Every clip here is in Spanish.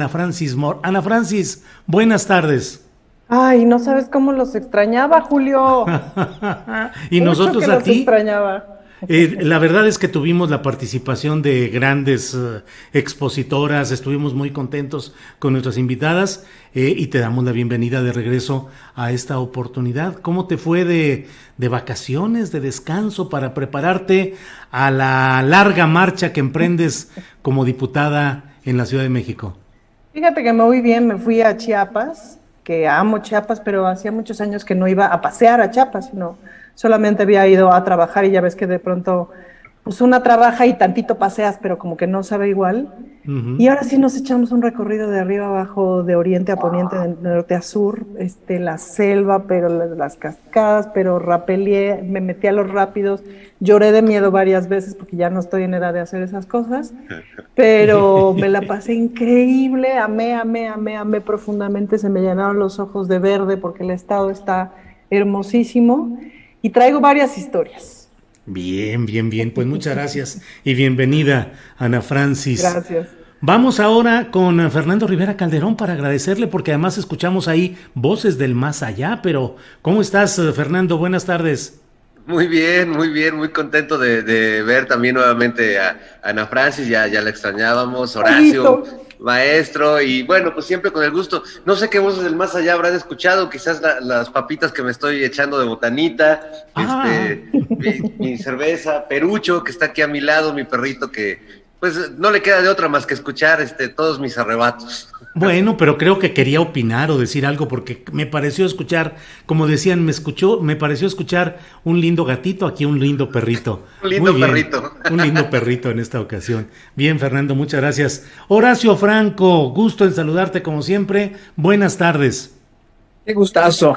Ana Francis Moore. Ana Francis, buenas tardes. Ay, no sabes cómo los extrañaba, Julio. Y Mucho nosotros que a los ti. extrañaba. La verdad es que tuvimos la participación de grandes expositoras, estuvimos muy contentos con nuestras invitadas y te damos la bienvenida de regreso a esta oportunidad. ¿Cómo te fue de vacaciones, de descanso para prepararte a la larga marcha que emprendes como diputada en la Ciudad de México? Fíjate que me voy bien, me fui a Chiapas, que amo Chiapas, pero hacía muchos años que no iba a pasear a Chiapas, sino solamente había ido a trabajar y ya ves que de pronto, pues una trabaja y tantito paseas, pero como que no sabe igual. Ujú. Y ahora sí nos echamos un recorrido de arriba abajo, de oriente a poniente, de norte a sur, la selva, pero las cascadas, pero rapelié, me metí a los rápidos, lloré de miedo varias veces porque ya no estoy en edad de hacer esas cosas, pero me la pasé increíble, amé, amé, amé, amé profundamente, se me llenaron los ojos de verde porque el estado está hermosísimo y traigo varias historias. Bien, bien, bien. Pues muchas gracias y bienvenida, Ana Francis. Gracias. Vamos ahora con Fernando Rivera Calderón para agradecerle porque además escuchamos ahí voces del más allá, pero ¿cómo estás, Fernando? Buenas tardes. Muy bien, muy contento de ver también nuevamente a Ana Francis, ya la extrañábamos, Pollito. Horacio, maestro, y bueno, pues siempre con el gusto. No sé qué voces del más allá habrán escuchado, quizás las papitas que me estoy echando de botanita, Ah, mi cerveza, Perucho, que está aquí a mi lado, mi perrito, que pues no le queda de otra más que escuchar todos mis arrebatos. bueno, pero creo que quería opinar o decir algo porque me pareció escuchar, como decían, me pareció escuchar un lindo gatito, aquí un lindo perrito. Un Muy lindo bien, perrito. un lindo perrito en esta ocasión. Bien, Fernando, muchas gracias. Horacio Franco, gusto en saludarte como siempre. Buenas tardes. Qué gustazo,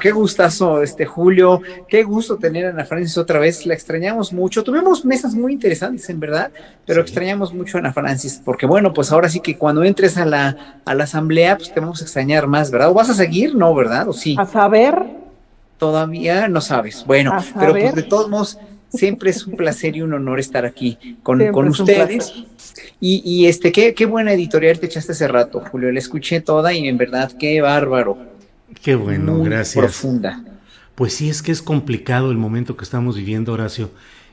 Julio, qué gusto tener a Ana Francis otra vez, la extrañamos mucho, tuvimos mesas muy interesantes en verdad, pero Sí. extrañamos mucho a Ana Francis, porque bueno, pues ahora sí que cuando entres a la asamblea, pues te vamos a extrañar más, ¿verdad? ¿O vas a seguir? No, ¿verdad? ¿O A sí? saber, Todavía no sabes. Bueno, a pero pues saber, de todos modos, siempre es un placer y un honor estar aquí con siempre es un placer. ustedes. Y qué buena editorial te echaste hace rato, Julio, la escuché toda y en verdad, qué bárbaro, Qué bueno, muy gracias. profunda. Pues sí, es que es complicado el momento que estamos viviendo, Horacio.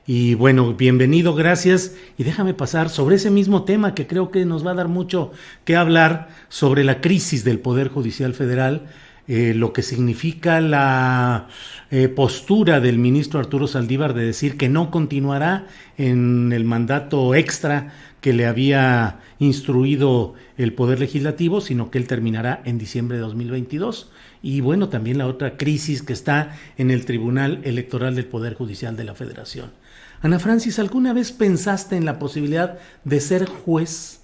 Y bueno, bienvenido, gracias. Y déjame pasar sobre ese mismo tema que creo que nos va a dar mucho que hablar sobre la crisis del Poder Judicial Federal, lo que significa la postura del ministro Arturo Saldívar de decir que no continuará en el mandato extra que le había instruido el Poder Legislativo, sino que él terminará en diciembre de 2022. Y bueno, también la otra crisis que está en el Tribunal Electoral del Poder Judicial de la Federación. Ana Francis, ¿alguna vez pensaste en la posibilidad de ser juez?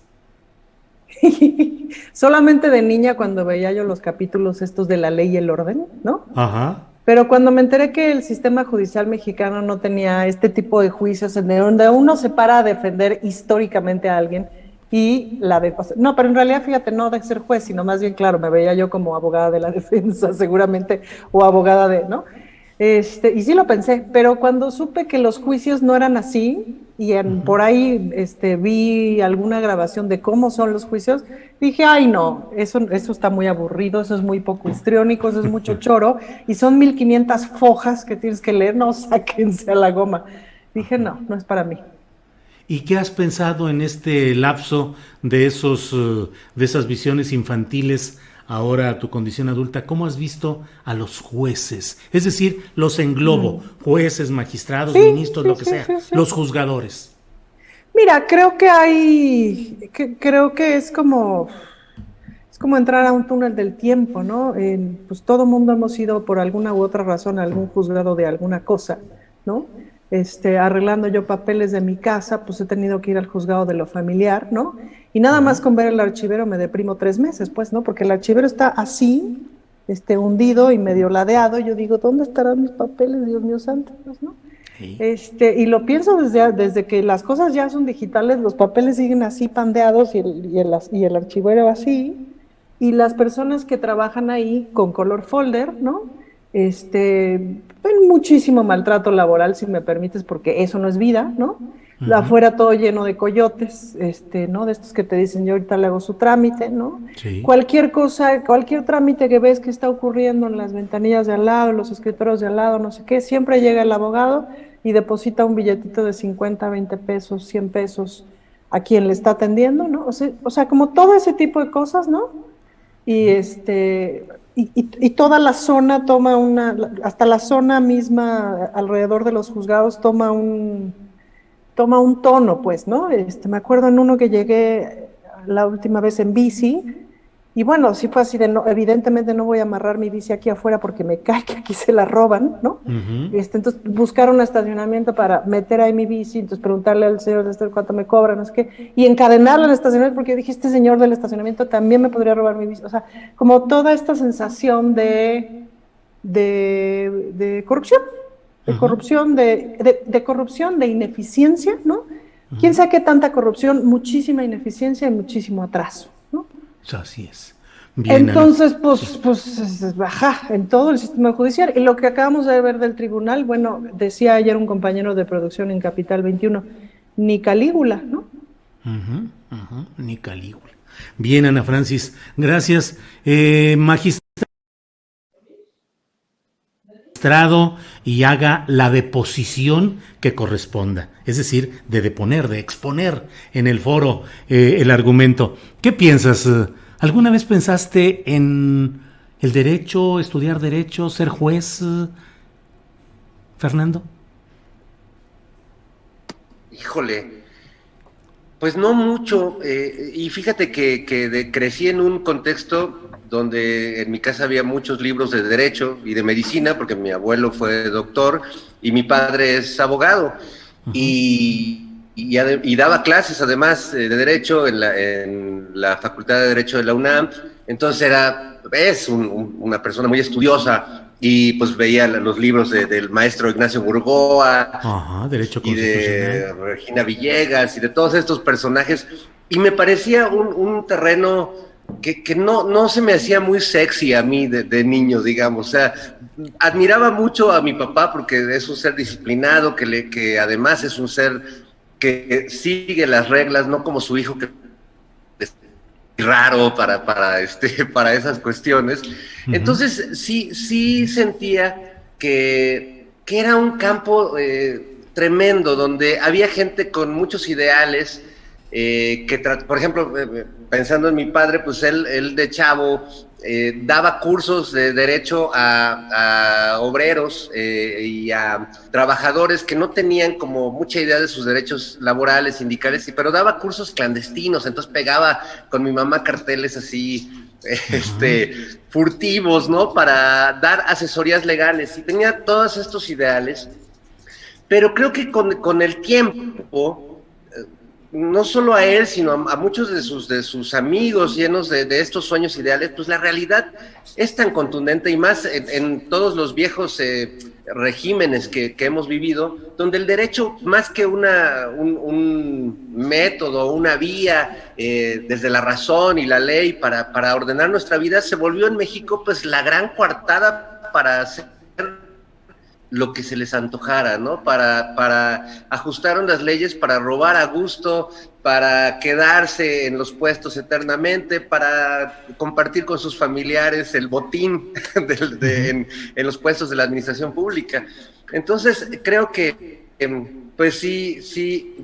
Solamente de niña cuando veía yo los capítulos estos de La Ley y el Orden, ¿no? Ajá. Pero cuando me enteré que el sistema judicial mexicano no tenía este tipo de juicios en donde uno se para a defender históricamente a alguien y no, pero en realidad fíjate, no de ser juez, sino más bien, claro, me veía yo como abogada de la defensa seguramente, o abogada de, ¿no? Y sí lo pensé, pero cuando supe que los juicios no eran así, y por ahí vi alguna grabación de cómo son los juicios, dije, ay no, eso está muy aburrido, eso es muy poco histriónico, eso es mucho choro, y son 1500 fojas que tienes que leer, no, sáquense a la goma. Dije, no, no es para mí. ¿Y qué has pensado en este lapso de esas visiones infantiles ahora a tu condición adulta? ¿Cómo has visto a los jueces? Es decir, los englobo, jueces, magistrados, Sí, ministros, sí, lo que sí, sea, sí, sí. los juzgadores. Mira, creo que es como entrar a un túnel del tiempo, ¿no? Pues todo mundo hemos ido por alguna u otra razón a algún juzgado de alguna cosa, ¿no? Arreglando yo papeles de mi casa, pues he tenido que ir al juzgado de lo familiar, ¿no? Y nada más Ajá. con ver el archivero me deprimo 3 meses, pues, ¿no? Porque el archivero está así, hundido y medio ladeado. Y yo digo, ¿dónde estarán mis papeles, Dios mío santo? Pues, ¿no? Sí. Y lo pienso desde que las cosas ya son digitales, los papeles siguen así pandeados y el archivero así, y las personas que trabajan ahí con color folder, ¿no? Ven muchísimo maltrato laboral, si me permites, porque eso no es vida, ¿no? Afuera todo lleno de coyotes, ¿no? De estos que te dicen, yo ahorita le hago su trámite, ¿no? Sí. Cualquier cosa, cualquier trámite que ves que está ocurriendo en las ventanillas de al lado, en los escritorios de al lado, no sé qué, siempre llega el abogado y deposita un billetito de 50, 20 pesos, 100 pesos a quien le está atendiendo, ¿no? O sea, como todo ese tipo de cosas, ¿no? Y y toda la zona toma hasta la zona misma alrededor de los juzgados toma un tono, pues, ¿no? Me acuerdo en uno que llegué la última vez en bici, y bueno, sí fue así de, no, evidentemente no voy a amarrar mi bici aquí afuera porque me cae que aquí se la roban, ¿no? Entonces buscar un estacionamiento para meter ahí mi bici, entonces preguntarle al señor cuánto me cobra, no sé qué, y encadenarlo en el estacionamiento porque yo dije, este señor del estacionamiento también me podría robar mi bici, o sea, como toda esta sensación de corrupción, de corrupción, de ineficiencia, ¿no? ¿Quién sabe qué tanta corrupción? Muchísima ineficiencia y muchísimo atraso, ¿no? Así es. Bien, entonces, baja en todo el sistema judicial. Y lo que acabamos de ver del tribunal, bueno, decía ayer un compañero de producción en Capital 21, ni Calígula, ¿no? Ni Calígula. Bien, Ana Francis, gracias. Magistrado, y haga la deposición que corresponda, es decir, de deponer, de exponer en el foro el argumento. ¿Qué piensas? ¿Alguna vez pensaste en el derecho, estudiar derecho, ser juez, Fernando? Híjole, pues no mucho, y fíjate que crecí en un contexto donde en mi casa había muchos libros de derecho y de medicina, porque mi abuelo fue doctor y mi padre es abogado, y daba clases además de derecho en la Facultad de Derecho de la UNAM. Entonces es una persona muy estudiosa, y pues veía los libros del maestro Ignacio Burgoa, Derecho y de Regina Villegas y de todos estos personajes, y me parecía un terreno que no se me hacía muy sexy a mí de niño, digamos. O sea, admiraba mucho a mi papá porque es un ser disciplinado, que además es un ser que sigue las reglas, no como su hijo, que es raro para esas cuestiones. Entonces sí sentía que era un campo tremendo, donde había gente con muchos ideales, por ejemplo, pensando en mi padre, pues él de chavo daba cursos de derecho a obreros y a trabajadores que no tenían como mucha idea de sus derechos laborales, sindicales, pero daba cursos clandestinos. Entonces pegaba con mi mamá carteles así furtivos, ¿no? Para dar asesorías legales, y tenía todos estos ideales, pero creo que con el tiempo, no solo a él, sino a muchos de sus amigos llenos de estos sueños ideales, pues la realidad es tan contundente, y más en todos los viejos regímenes que hemos vivido, donde el derecho, más que un método, una vía desde la razón y la ley para ordenar nuestra vida, se volvió en México pues la gran coartada para hacer lo que se les antojara, ¿no? Para ajustaron las leyes para robar a gusto, para quedarse en los puestos eternamente, para compartir con sus familiares el botín en los puestos de la administración pública. Entonces, creo que, pues sí,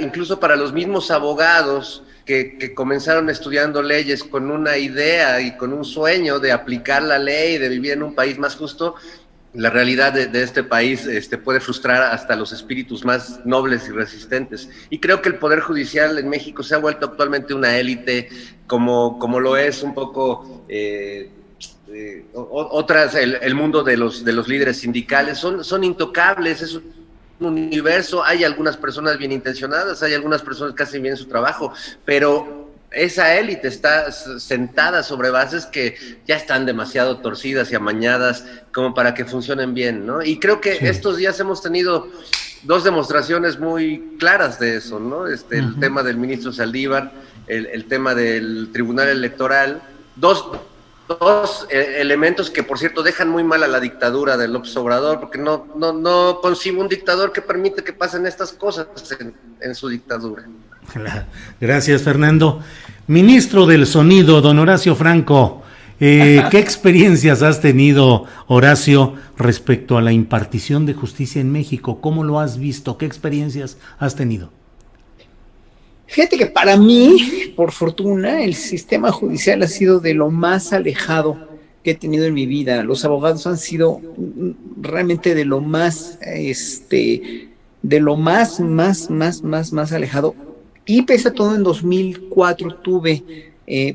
incluso para los mismos abogados que comenzaron estudiando leyes con una idea y con un sueño de aplicar la ley, de vivir en un país más justo, la realidad de este país puede frustrar hasta los espíritus más nobles y resistentes. Y creo que el Poder Judicial en México se ha vuelto actualmente una élite, como lo es un poco otras, el mundo de los líderes sindicales. Son intocables, es un universo. Hay algunas personas bien intencionadas, hay algunas personas que hacen bien su trabajo, pero esa élite está sentada sobre bases que ya están demasiado torcidas y amañadas como para que funcionen bien, ¿no? Y creo que estos días hemos tenido dos demostraciones muy claras de eso, ¿no? El tema del ministro Saldívar, el tema del Tribunal Electoral, dos dos elementos que, por cierto, dejan muy mal a la dictadura de López Obrador, porque no concibe un dictador que permite que pasen estas cosas en su dictadura. Gracias, Fernando. Ministro del Sonido, don Horacio Franco, ¿qué experiencias has tenido, Horacio, respecto a la impartición de justicia en México? ¿Cómo lo has visto? ¿Qué experiencias has tenido? Fíjate que para mí, por fortuna, el sistema judicial ha sido de lo más alejado que he tenido en mi vida. Los abogados han sido realmente de lo más, más alejado. Y pese a todo, en 2004 tuve,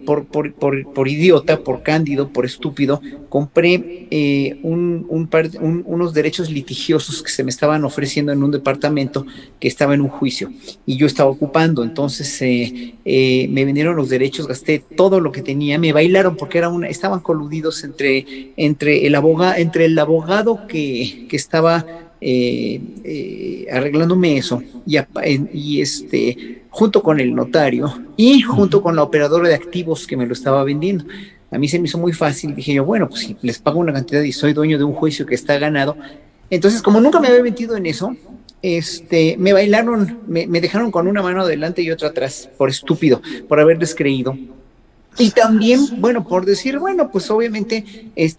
por idiota, por cándido, por estúpido, compré unos derechos litigiosos que se me estaban ofreciendo en un departamento que estaba en un juicio y yo estaba ocupando. Entonces me vendieron los derechos, gasté todo lo que tenía, me bailaron porque estaban coludidos entre el abogado que estaba arreglándome eso y junto con el notario y junto con la operadora de activos que me lo estaba vendiendo. A mí se me hizo muy fácil, dije yo, bueno, pues si les pago una cantidad y soy dueño de un juicio que está ganado. Entonces, como nunca me había metido en eso, me bailaron, me dejaron con una mano adelante y otra atrás, por estúpido, por haberles creído. Y también, bueno, por decir, bueno, pues obviamente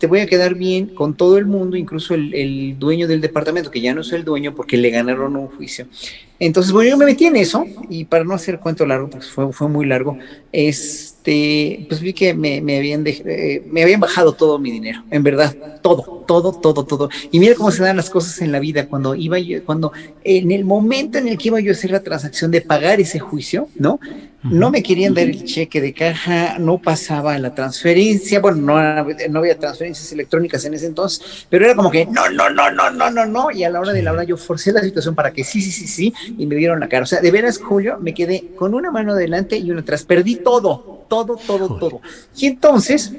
voy a quedar bien con todo el mundo, incluso el dueño del departamento, que ya no soy el dueño porque le ganaron un juicio. Entonces, bueno, yo me metí en eso, y para no hacer cuento largo, pues fue muy largo, pues vi que me habían bajado todo mi dinero, en verdad, todo. Y mira cómo se dan las cosas en la vida, cuando en el momento en el que iba yo a hacer la transacción de pagar ese juicio, ¿no? No me querían dar el cheque de caja, no pasaba la transferencia, bueno, no había transferencias electrónicas en ese entonces, pero era como que no, y a la hora de la hora yo forcé la situación para que sí, y me dieron la cara. O sea, de veras, Julio, me quedé con una mano adelante y una atrás, perdí todo. Y entonces,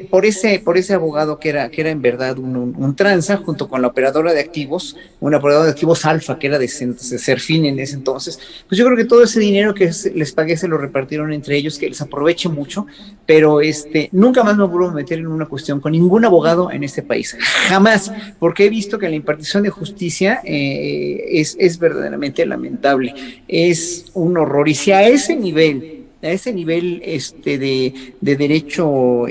por ese abogado que era en verdad un tranza, junto con la operadora de activos, una operadora de activos Alfa, que era de Serfín en ese entonces, pues yo creo que todo ese dinero que les pagué se lo repartieron entre ellos, que les aproveche mucho, pero nunca más me vuelvo a meter en una cuestión con ningún abogado en este país, jamás, porque he visto que la impartición de justicia es verdaderamente lamentable, es un horror, y si a ese nivel de derecho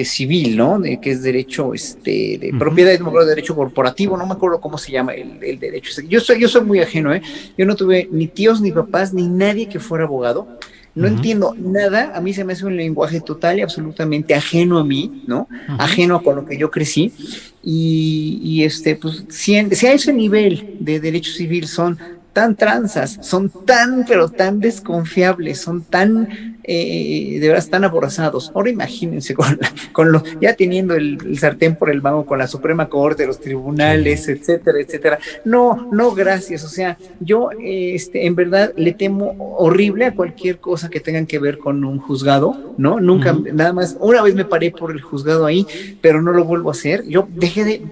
civil, ¿no? Que es derecho de propiedad, no me acuerdo, derecho corporativo, no me acuerdo cómo se llama el derecho. Yo soy muy ajeno, yo no tuve ni tíos, ni papás, ni nadie que fuera abogado. No entiendo nada, a mí se me hace un lenguaje total y absolutamente ajeno a mí, ¿no? Ajeno con lo que yo crecí. Y pues si a ese nivel de derecho civil son tan tranzas, son pero tan desconfiables, son tan, de verdad, tan aborazados. Ahora imagínense ya teniendo el sartén por el mango con la Suprema Corte, los tribunales, etcétera. No, gracias. O sea, yo, en verdad, le temo horrible a cualquier cosa que tengan que ver con un juzgado, ¿no? Nunca, nada más, una vez me paré por el juzgado ahí, pero no lo vuelvo a hacer. Yo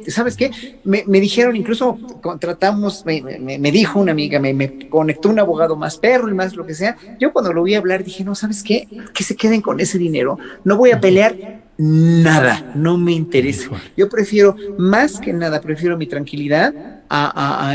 ¿sabes qué? Me dijeron, incluso contratamos, me dijo una amiga, me conectó un abogado más perro y más lo que sea. Yo cuando lo vi hablar dije, no, ¿sabes qué? Que se queden con ese dinero. No voy a pelear nada, no me interesa. Yo más que nada, prefiero mi tranquilidad a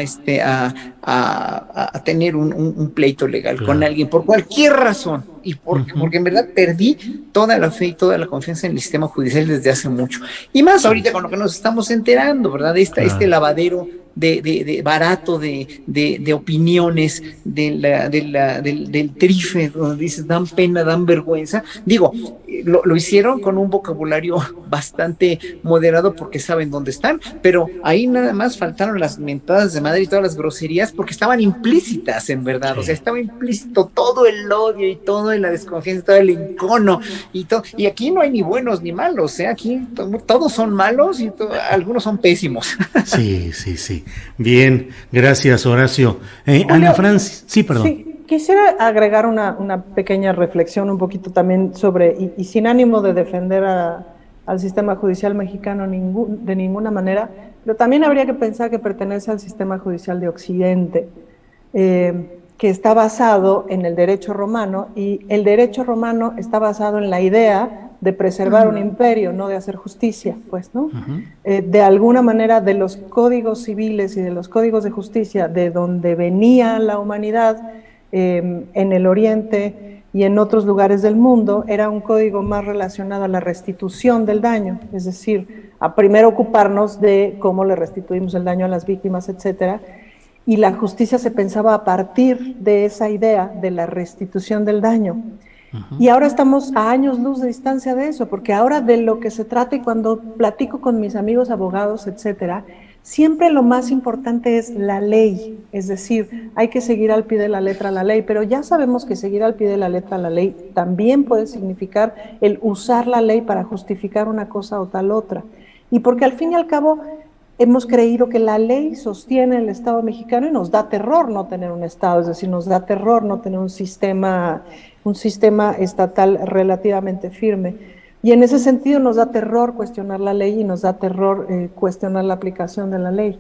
tener un pleito legal con alguien por cualquier razón, y porque en verdad perdí toda la fe y toda la confianza en el sistema judicial desde hace mucho, y más ahorita con lo que nos estamos enterando, ¿verdad? Este lavadero de barato de opiniones del trife, donde dices dan pena, dan vergüenza. Digo, lo hicieron con un vocabulario bastante moderado porque saben dónde están, pero ahí nada más faltaron las mentadas de madre y todas las groserías porque estaban implícitas, en verdad. O sea, estaba implícito todo el odio y toda la desconfianza, todo el encono y todo. Y aquí no hay ni buenos ni malos, aquí todos son malos y algunos son pésimos. Sí. Bien, gracias, Horacio. Ana Francis, sí, perdón. Sí, quisiera agregar una pequeña reflexión un poquito también sobre, y sin ánimo de defender al sistema judicial mexicano de ninguna manera, pero también habría que pensar que pertenece al sistema judicial de Occidente, que está basado en el derecho romano, y el derecho romano está basado en la idea de preservar un imperio, no de hacer justicia, pues, ¿no? De alguna manera, de los códigos civiles y de los códigos de justicia de donde venía la humanidad en el Oriente y en otros lugares del mundo, era un código más relacionado a la restitución del daño, es decir, a primero ocuparnos de cómo le restituimos el daño a las víctimas, etcétera, y la justicia se pensaba a partir de esa idea de la restitución del daño. Y ahora estamos a años luz de distancia de eso, porque ahora de lo que se trata, y cuando platico con mis amigos abogados, etcétera, siempre lo más importante es la ley, es decir, hay que seguir al pie de la letra la ley, pero ya sabemos que seguir al pie de la letra la ley también puede significar el usar la ley para justificar una cosa o tal otra. Y porque al fin y al cabo hemos creído que la ley sostiene el Estado mexicano y nos da terror no tener un Estado, es decir, nos da terror no tener un sistema estatal relativamente firme. Y en ese sentido nos da terror cuestionar la ley y nos da terror cuestionar la aplicación de la ley.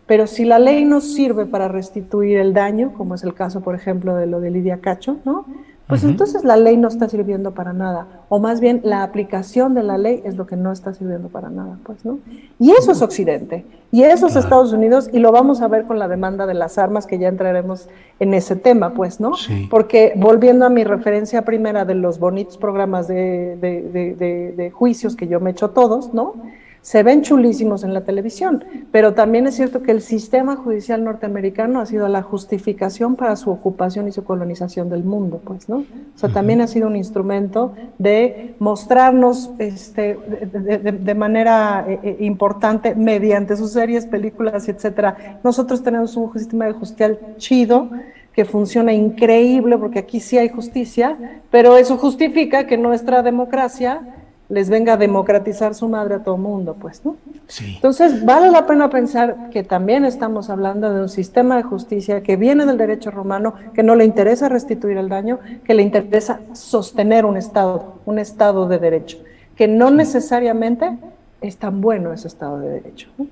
Pero si la ley nos sirve para restituir el daño, como es el caso, por ejemplo, de lo de Lidia Cacho, ¿no? Pues entonces la ley no está sirviendo para nada, o más bien la aplicación de la ley es lo que no está sirviendo para nada, pues, ¿no? Y eso es Occidente, y eso es Estados Unidos, y lo vamos a ver con la demanda de las armas, que ya entraremos en ese tema, pues, ¿no? Sí. Porque volviendo a mi referencia primera de los bonitos programas de juicios que yo me echo todos, ¿no? Se ven chulísimos en la televisión, pero también es cierto que el sistema judicial norteamericano ha sido la justificación para su ocupación y su colonización del mundo, pues, ¿no? O sea, también ha sido un instrumento de mostrarnos de manera importante, mediante sus series, películas, etcétera. Nosotros tenemos un sistema de justicia chido, que funciona increíble, porque aquí sí hay justicia, pero eso justifica que nuestra democracia les venga a democratizar su madre a todo mundo, pues, ¿no? Sí. Entonces, vale la pena pensar que también estamos hablando de un sistema de justicia que viene del derecho romano, que no le interesa restituir el daño, que le interesa sostener un estado de derecho, que no necesariamente es tan bueno ese estado de derecho, ¿no?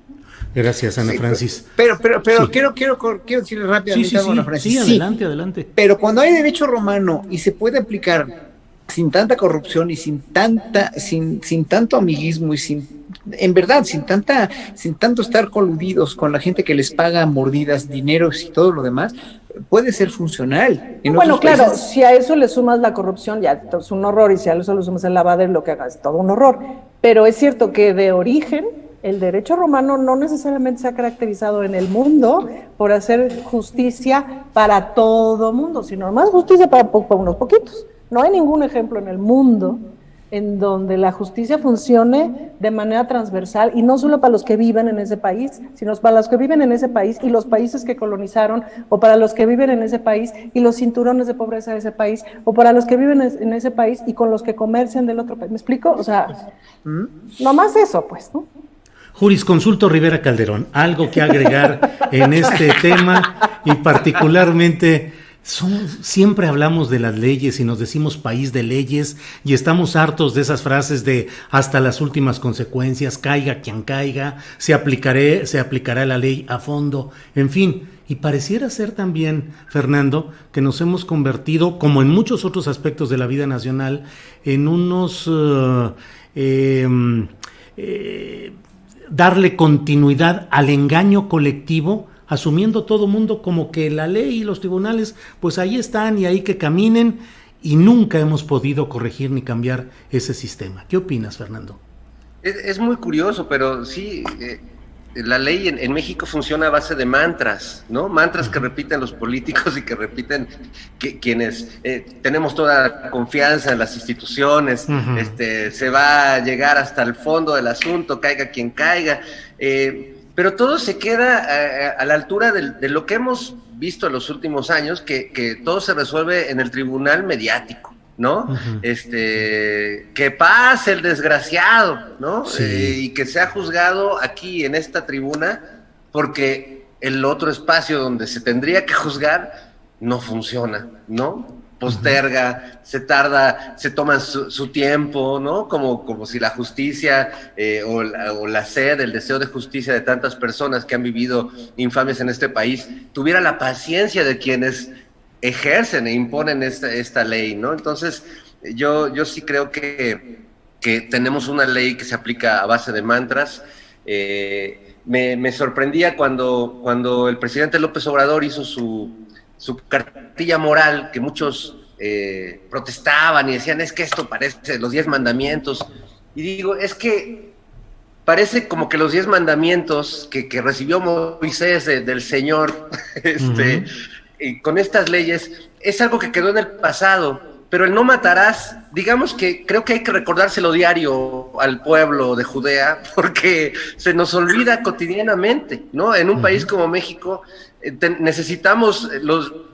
Gracias, Ana Francis. Pero sí. quiero decirle rápidamente a Ana Francis. Sí, adelante. Pero cuando hay derecho romano y se puede aplicar sin tanta corrupción y sin tanto amiguismo y sin tanto estar coludidos con la gente que les paga mordidas, dineros y todo lo demás, puede ser funcional. Bueno, claro, países, si a eso le sumas la corrupción, ya es un horror, y si a eso le sumas el lavadero, lo que hagas es todo un horror. Pero es cierto que de origen el derecho romano no necesariamente se ha caracterizado en el mundo por hacer justicia para todo mundo, sino más justicia para unos poquitos. No hay ningún ejemplo en el mundo en donde la justicia funcione de manera transversal, y no solo para los que viven en ese país, sino para los que viven en ese país y los países que colonizaron, o para los que viven en ese país y los cinturones de pobreza de ese país, o para los que viven en ese país y con los que comercian del otro país. ¿Me explico? O sea, nomás eso, pues, ¿no? Jurisconsulto Rivera Calderón, algo que agregar en este tema, y particularmente siempre hablamos de las leyes y nos decimos país de leyes, y estamos hartos de esas frases de hasta las últimas consecuencias, caiga quien caiga, se aplicará la ley a fondo, en fin. Y pareciera ser también, Fernando, que nos hemos convertido, como en muchos otros aspectos de la vida nacional, en unos darle continuidad al engaño colectivo, asumiendo todo mundo como que la ley y los tribunales, pues ahí están y ahí que caminen, y nunca hemos podido corregir ni cambiar ese sistema. ¿Qué opinas, Fernando? Es muy curioso, pero sí, la ley en México funciona a base de mantras, ¿no? Mantras que repiten los políticos y que repiten quienes tenemos toda confianza en las instituciones. Se va a llegar hasta el fondo del asunto, caiga quien caiga. Pero todo se queda a la altura de lo que hemos visto en los últimos años, que todo se resuelve en el tribunal mediático, ¿no? Que pase el desgraciado, ¿no? Sí. Y que sea juzgado aquí en esta tribuna, porque el otro espacio donde se tendría que juzgar no funciona, ¿no? Posterga, se tarda, se toman su tiempo, ¿no? Como si la justicia o la sed, el deseo de justicia de tantas personas que han vivido infamias en este país, tuviera la paciencia de quienes ejercen e imponen esta ley, ¿no? Entonces, yo sí creo que que tenemos una ley que se aplica a base de mantras. Me sorprendía cuando el presidente López Obrador hizo su cartilla moral, que muchos protestaban y decían, es que esto parece los 10 mandamientos. Y digo, es que parece como que los 10 mandamientos que recibió Moisés del Señor, y con estas leyes, es algo que quedó en el pasado. Pero el no matarás, digamos que creo que hay que recordárselo diario al pueblo de Judea, porque se nos olvida cotidianamente, ¿no? En un país como México necesitamos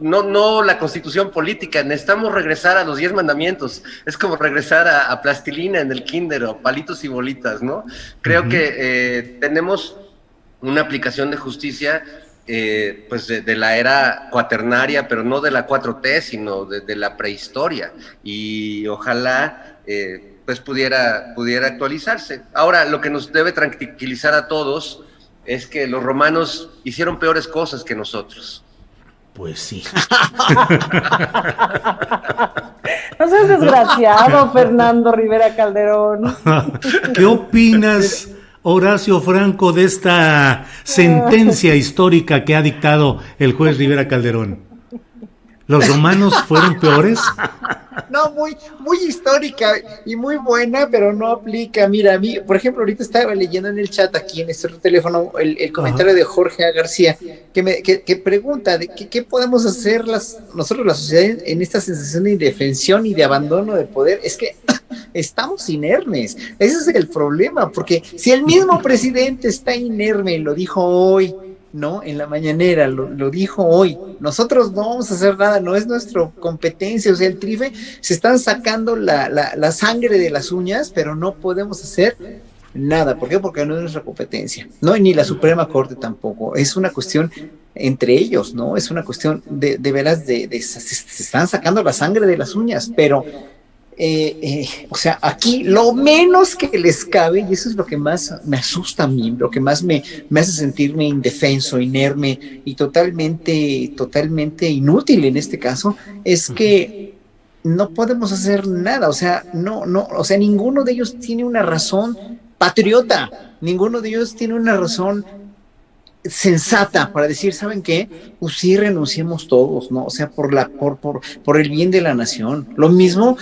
no la constitución política, necesitamos regresar a los 10 mandamientos. Es como regresar a plastilina en el kinder o palitos y bolitas, ¿no? Creo que tenemos una aplicación de justicia pues de la era cuaternaria, pero no de la 4T, sino de la prehistoria, y ojalá pues pudiera actualizarse. Ahora, lo que nos debe tranquilizar a todos es que los romanos hicieron peores cosas que nosotros. Pues sí. No seas desgraciado, Fernando Rivera Calderón. ¿Qué opinas, Horacio Franco, de esta sentencia histórica que ha dictado el juez Rivera Calderón? ¿Los romanos fueron peores? No, muy histórica y muy buena, pero no aplica. Mira, a mí, por ejemplo, ahorita estaba leyendo en el chat aquí en este teléfono el comentario de Jorge A. García, que pregunta de qué podemos hacer nosotros, la sociedad, en esta sensación de indefensión y de abandono de poder. Es que estamos inermes. Ese es el problema, porque si el mismo presidente está inerme, lo dijo hoy, ¿no? En la mañanera, lo dijo hoy. Nosotros no vamos a hacer nada, no es nuestra competencia. O sea, el TRIFE se están sacando la sangre de las uñas, pero no podemos hacer nada. ¿Por qué? Porque no es nuestra competencia, ¿no? Y ni la Suprema Corte tampoco. Es una cuestión entre ellos, ¿no? Es una cuestión de veras se están sacando la sangre de las uñas, pero o sea, aquí lo menos que les cabe, y eso es lo que más me asusta a mí, lo que más me hace sentirme indefenso, inerme y totalmente inútil en este caso, es que no podemos hacer nada. O sea, o sea, ninguno de ellos tiene una razón patriota, ninguno de ellos tiene una razón sensata para decir, ¿saben qué? Pues sí, renunciemos todos, ¿no? O sea, por el bien de la nación. Lo mismo,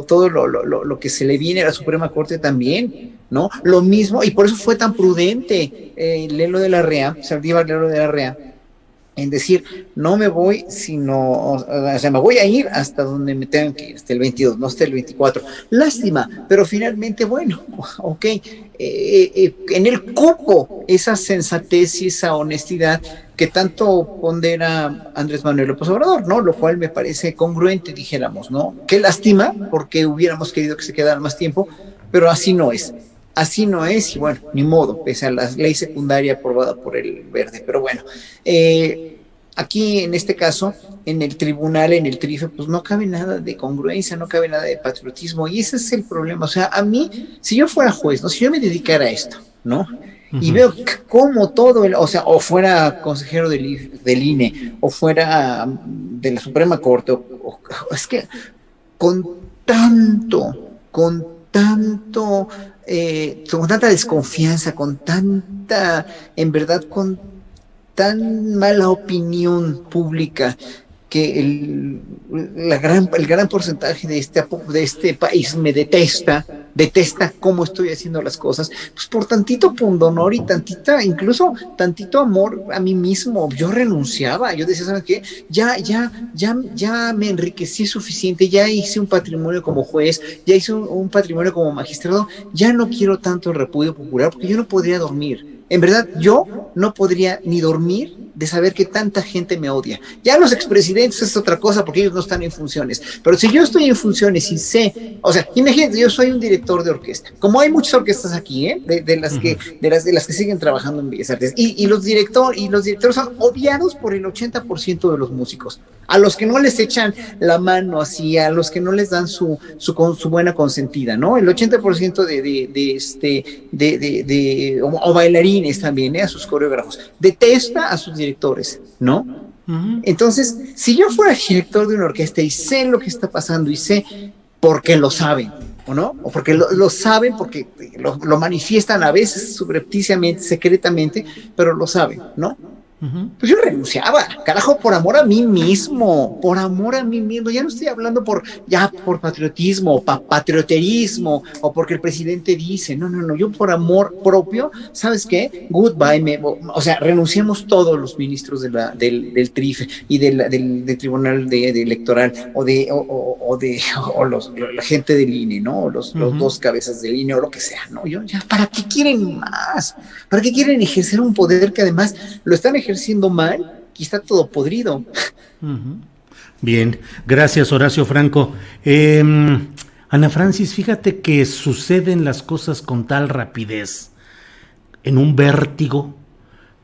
todo lo que se le viene a la Suprema Corte también, ¿no? Lo mismo, y por eso fue tan prudente Lelo de la Rea, Saldívar Lelo de la Rea, en decir, no me voy, o sea, me voy a ir hasta donde me tengan que ir, hasta el 22, no hasta el 24. Lástima, pero finalmente, bueno, ok, en el cupo esa sensatez y esa honestidad que tanto pondera Andrés Manuel López Obrador, ¿no? Lo cual me parece congruente, dijéramos, ¿no? Qué lástima, porque hubiéramos querido que se quedara más tiempo, pero así no es. Así no es, y bueno, ni modo, pese a la ley secundaria aprobada por el Verde. Pero bueno, aquí en este caso, en el tribunal, en el TRIFE, pues no cabe nada de congruencia, no cabe nada de patriotismo, y ese es el problema. O sea, a mí, si yo fuera juez, ¿no? Si yo me dedicara a esto, ¿no? Y veo cómo todo, o fuera consejero del INE, o fuera de la Suprema Corte, es que con tanta desconfianza, en verdad, con tan mala opinión pública, que el gran porcentaje de este país me detesta cómo estoy haciendo las cosas, pues por tantito pundonor y incluso tantito amor a mí mismo, yo renunciaba. Yo decía, ¿saben qué? Ya me enriquecí suficiente, ya hice un patrimonio como juez, ya hice un patrimonio como magistrado, ya no quiero tanto repudio popular, porque yo no podría dormir. En verdad, yo no podría ni dormir de saber que tanta gente me odia. Ya los expresidentes es otra cosa, porque ellos no están en funciones. Pero si yo estoy en funciones y sé, o sea, imagínate, yo soy un director de orquesta. Como hay muchas orquestas aquí, de las que siguen trabajando en Bellas Artes. Y los directores son odiados por el 80% de los músicos. A los que no les echan la mano así, a los que no les dan su buena consentida, ¿no? El 80% o bailarines también, a sus coreógrafos. Detesta a sus directores, ¿no? Entonces, si yo fuera director de una orquesta y sé lo que está pasando y sé porque lo saben, ¿o no? O porque lo saben, porque lo manifiestan a veces subrepticiamente, secretamente, pero lo saben, ¿no? Pues yo renunciaba, carajo, por amor a mí mismo, ya no estoy hablando por patriotismo, patrioterismo, o porque el presidente dice, no, yo por amor propio, ¿sabes qué? Goodbye, o sea, renunciamos todos los ministros del TRIFE y del Tribunal de Electoral, la gente del INE, ¿no? Los dos cabezas del INE, o lo que sea, ¿no? ¿Para qué quieren más? ¿Para qué quieren ejercer un poder que además lo están ejerciendo mal y está todo podrido? Bien, gracias Horacio Franco. Ana Francis, fíjate que suceden las cosas con tal rapidez, en un vértigo,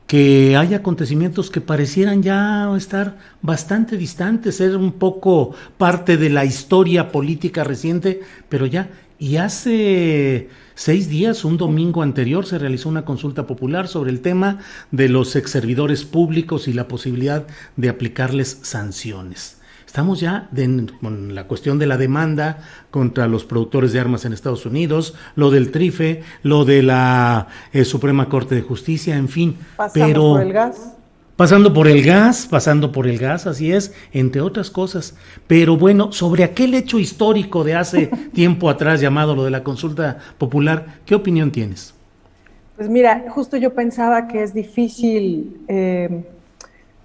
que hay acontecimientos que parecieran ya estar bastante distantes, ser un poco parte de la historia política reciente, pero ya, y hace 6 días, un domingo anterior, se realizó una consulta popular sobre el tema de los exservidores públicos y la posibilidad de aplicarles sanciones. Estamos ya con la cuestión de la demanda contra los productores de armas en Estados Unidos, lo del TRIFE, lo de la Suprema Corte de Justicia, en fin. Pasando por el gas. Pasando por el gas, así es, entre otras cosas. Pero bueno, sobre aquel hecho histórico de hace tiempo atrás llamado lo de la consulta popular, ¿qué opinión tienes? Pues mira, justo yo pensaba que es difícil,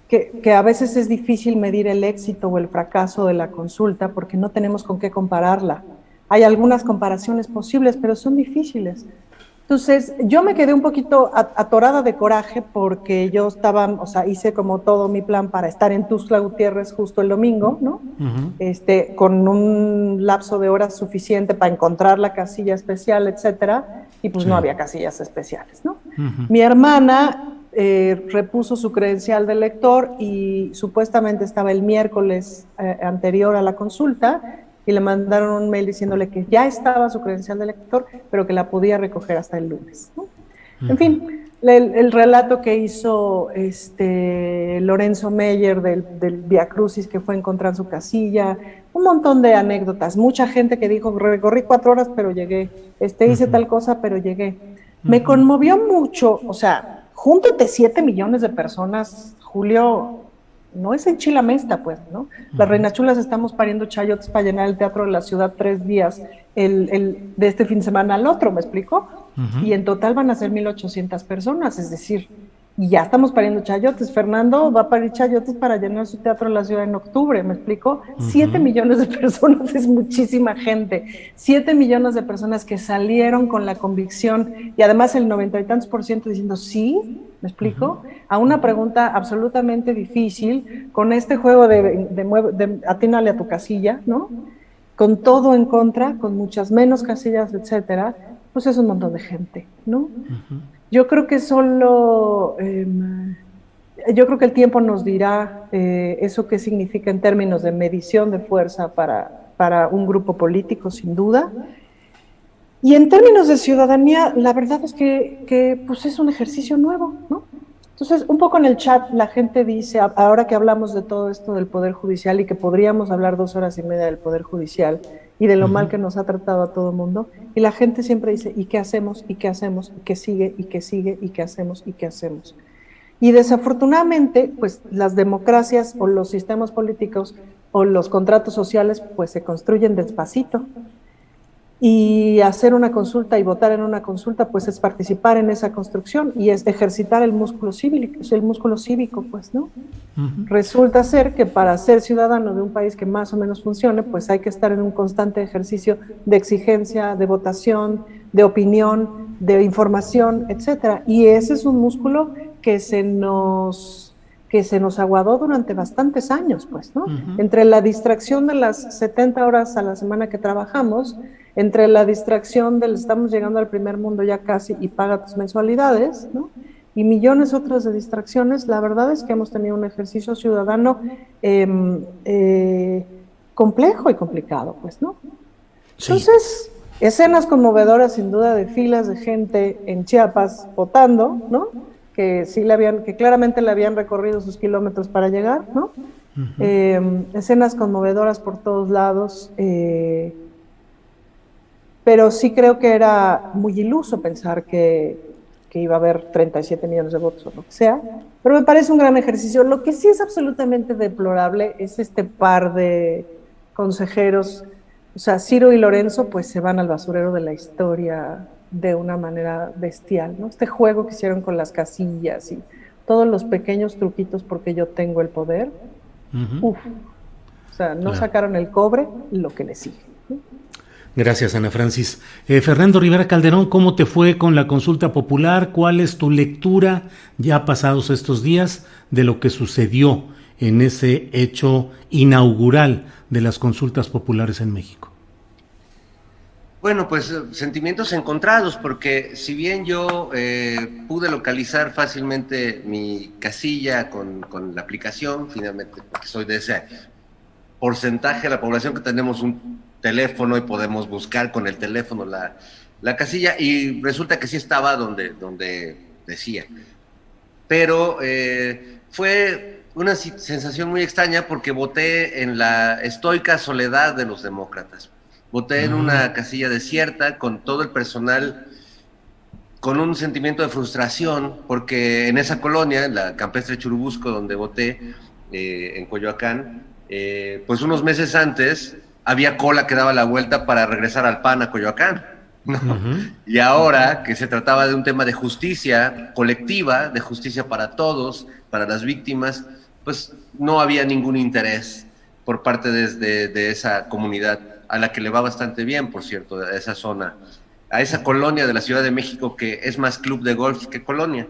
que a veces es difícil medir el éxito o el fracaso de la consulta porque no tenemos con qué compararla. Hay algunas comparaciones posibles, pero son difíciles. Entonces, yo me quedé un poquito atorada de coraje porque yo hice como todo mi plan para estar en Tuxtla Gutiérrez justo el domingo, ¿no? Con un lapso de horas suficiente para encontrar la casilla especial, etcétera, y pues no había casillas especiales, ¿no? Mi hermana repuso su credencial de lector y supuestamente estaba el miércoles anterior a la consulta, y le mandaron un mail diciéndole que ya estaba su credencial de lector, pero que la podía recoger hasta el lunes, ¿no? En fin, el relato que hizo Lorenzo Meyer del Via Crucis que fue a encontrar su casilla, un montón de anécdotas, mucha gente que dijo, recorrí 4 horas, pero llegué, hice tal cosa, pero llegué. Me conmovió mucho, o sea, júntate 7 millones de personas, Julio, no es en Chilamesta, pues, ¿no? Las reinachulas estamos pariendo chayotes para llenar el Teatro de la Ciudad 3 días, de este fin de semana al otro, ¿me explico? Y en total van a ser 1,800 personas, es decir, y ya estamos pariendo chayotes. Fernando va a parir chayotes para llenar su Teatro de la Ciudad en octubre, ¿me explico? 7 millones de personas es muchísima gente. 7 millones de personas que salieron con la convicción y además el 90 y tantos % diciendo sí, ¿me explico? A una pregunta absolutamente difícil, con este juego de atínale a tu casilla, ¿no? Con todo en contra, con muchas menos casillas, etcétera, pues es un montón de gente, ¿no? Yo creo que yo creo que el tiempo nos dirá eso qué significa en términos de medición de fuerza para un grupo político, sin duda. Y en términos de ciudadanía, la verdad es que pues es un ejercicio nuevo, ¿no? Entonces, un poco en el chat la gente dice, ahora que hablamos de todo esto del Poder Judicial y que podríamos hablar 2 horas y media del Poder Judicial y de lo mal que nos ha tratado a todo el mundo, y la gente siempre dice, ¿y qué hacemos? ¿Y qué hacemos? ¿Y qué sigue? ¿Y qué sigue? ¿Y qué hacemos? ¿Y qué hacemos? Y desafortunadamente, pues las democracias o los sistemas políticos o los contratos sociales, pues se construyen despacito. Y hacer una consulta y votar en una consulta, pues es participar en esa construcción y es ejercitar el músculo cívico, pues, ¿no? Resulta ser que para ser ciudadano de un país que más o menos funcione, pues hay que estar en un constante ejercicio de exigencia, de votación, de opinión, de información, etcétera. Y ese es un músculo que se nos aguadó durante bastantes años, pues, ¿no? Entre la distracción de las 70 horas a la semana que trabajamos, entre la distracción del estamos llegando al primer mundo ya casi y paga tus mensualidades, ¿no? Y millones otras de distracciones, la verdad es que hemos tenido un ejercicio ciudadano complejo y complicado, pues, ¿no? Sí. Entonces, escenas conmovedoras sin duda de filas de gente en Chiapas votando, ¿no? Que claramente le habían recorrido sus kilómetros para llegar, ¿no? Escenas conmovedoras por todos lados, pero sí creo que era muy iluso pensar que iba a haber 37 millones de votos o lo que sea, pero me parece un gran ejercicio. Lo que sí es absolutamente deplorable es este par de consejeros, o sea, Ciro y Lorenzo, pues se van al basurero de la historia de una manera bestial, ¿no? Este juego que hicieron con las casillas y todos los pequeños truquitos porque yo tengo el poder, uf, o sea, no sacaron el cobre, lo que le sigue, ¿no? Gracias, Ana Francis. Fernando Rivera Calderón, ¿cómo te fue con la consulta popular? ¿Cuál es tu lectura, ya pasados estos días, de lo que sucedió en ese hecho inaugural de las consultas populares en México? Bueno, pues sentimientos encontrados, porque si bien yo pude localizar fácilmente mi casilla con la aplicación, finalmente, porque soy de ese porcentaje de la población que tenemos un teléfono y podemos buscar con el teléfono la casilla, y resulta que sí estaba donde decía. Pero fue una sensación muy extraña porque voté en la estoica soledad de los demócratas. Voté en una casilla desierta con todo el personal con un sentimiento de frustración, porque en esa colonia, en la Campestre Churubusco, donde voté, en Coyoacán, pues unos meses antes había cola que daba la vuelta para regresar al PAN a Coyoacán, ¿no? Y ahora que se trataba de un tema de justicia colectiva, de justicia para todos, para las víctimas, pues no había ningún interés por parte de esa comunidad, a la que le va bastante bien, por cierto, a esa zona, a esa colonia de la Ciudad de México que es más club de golf que colonia.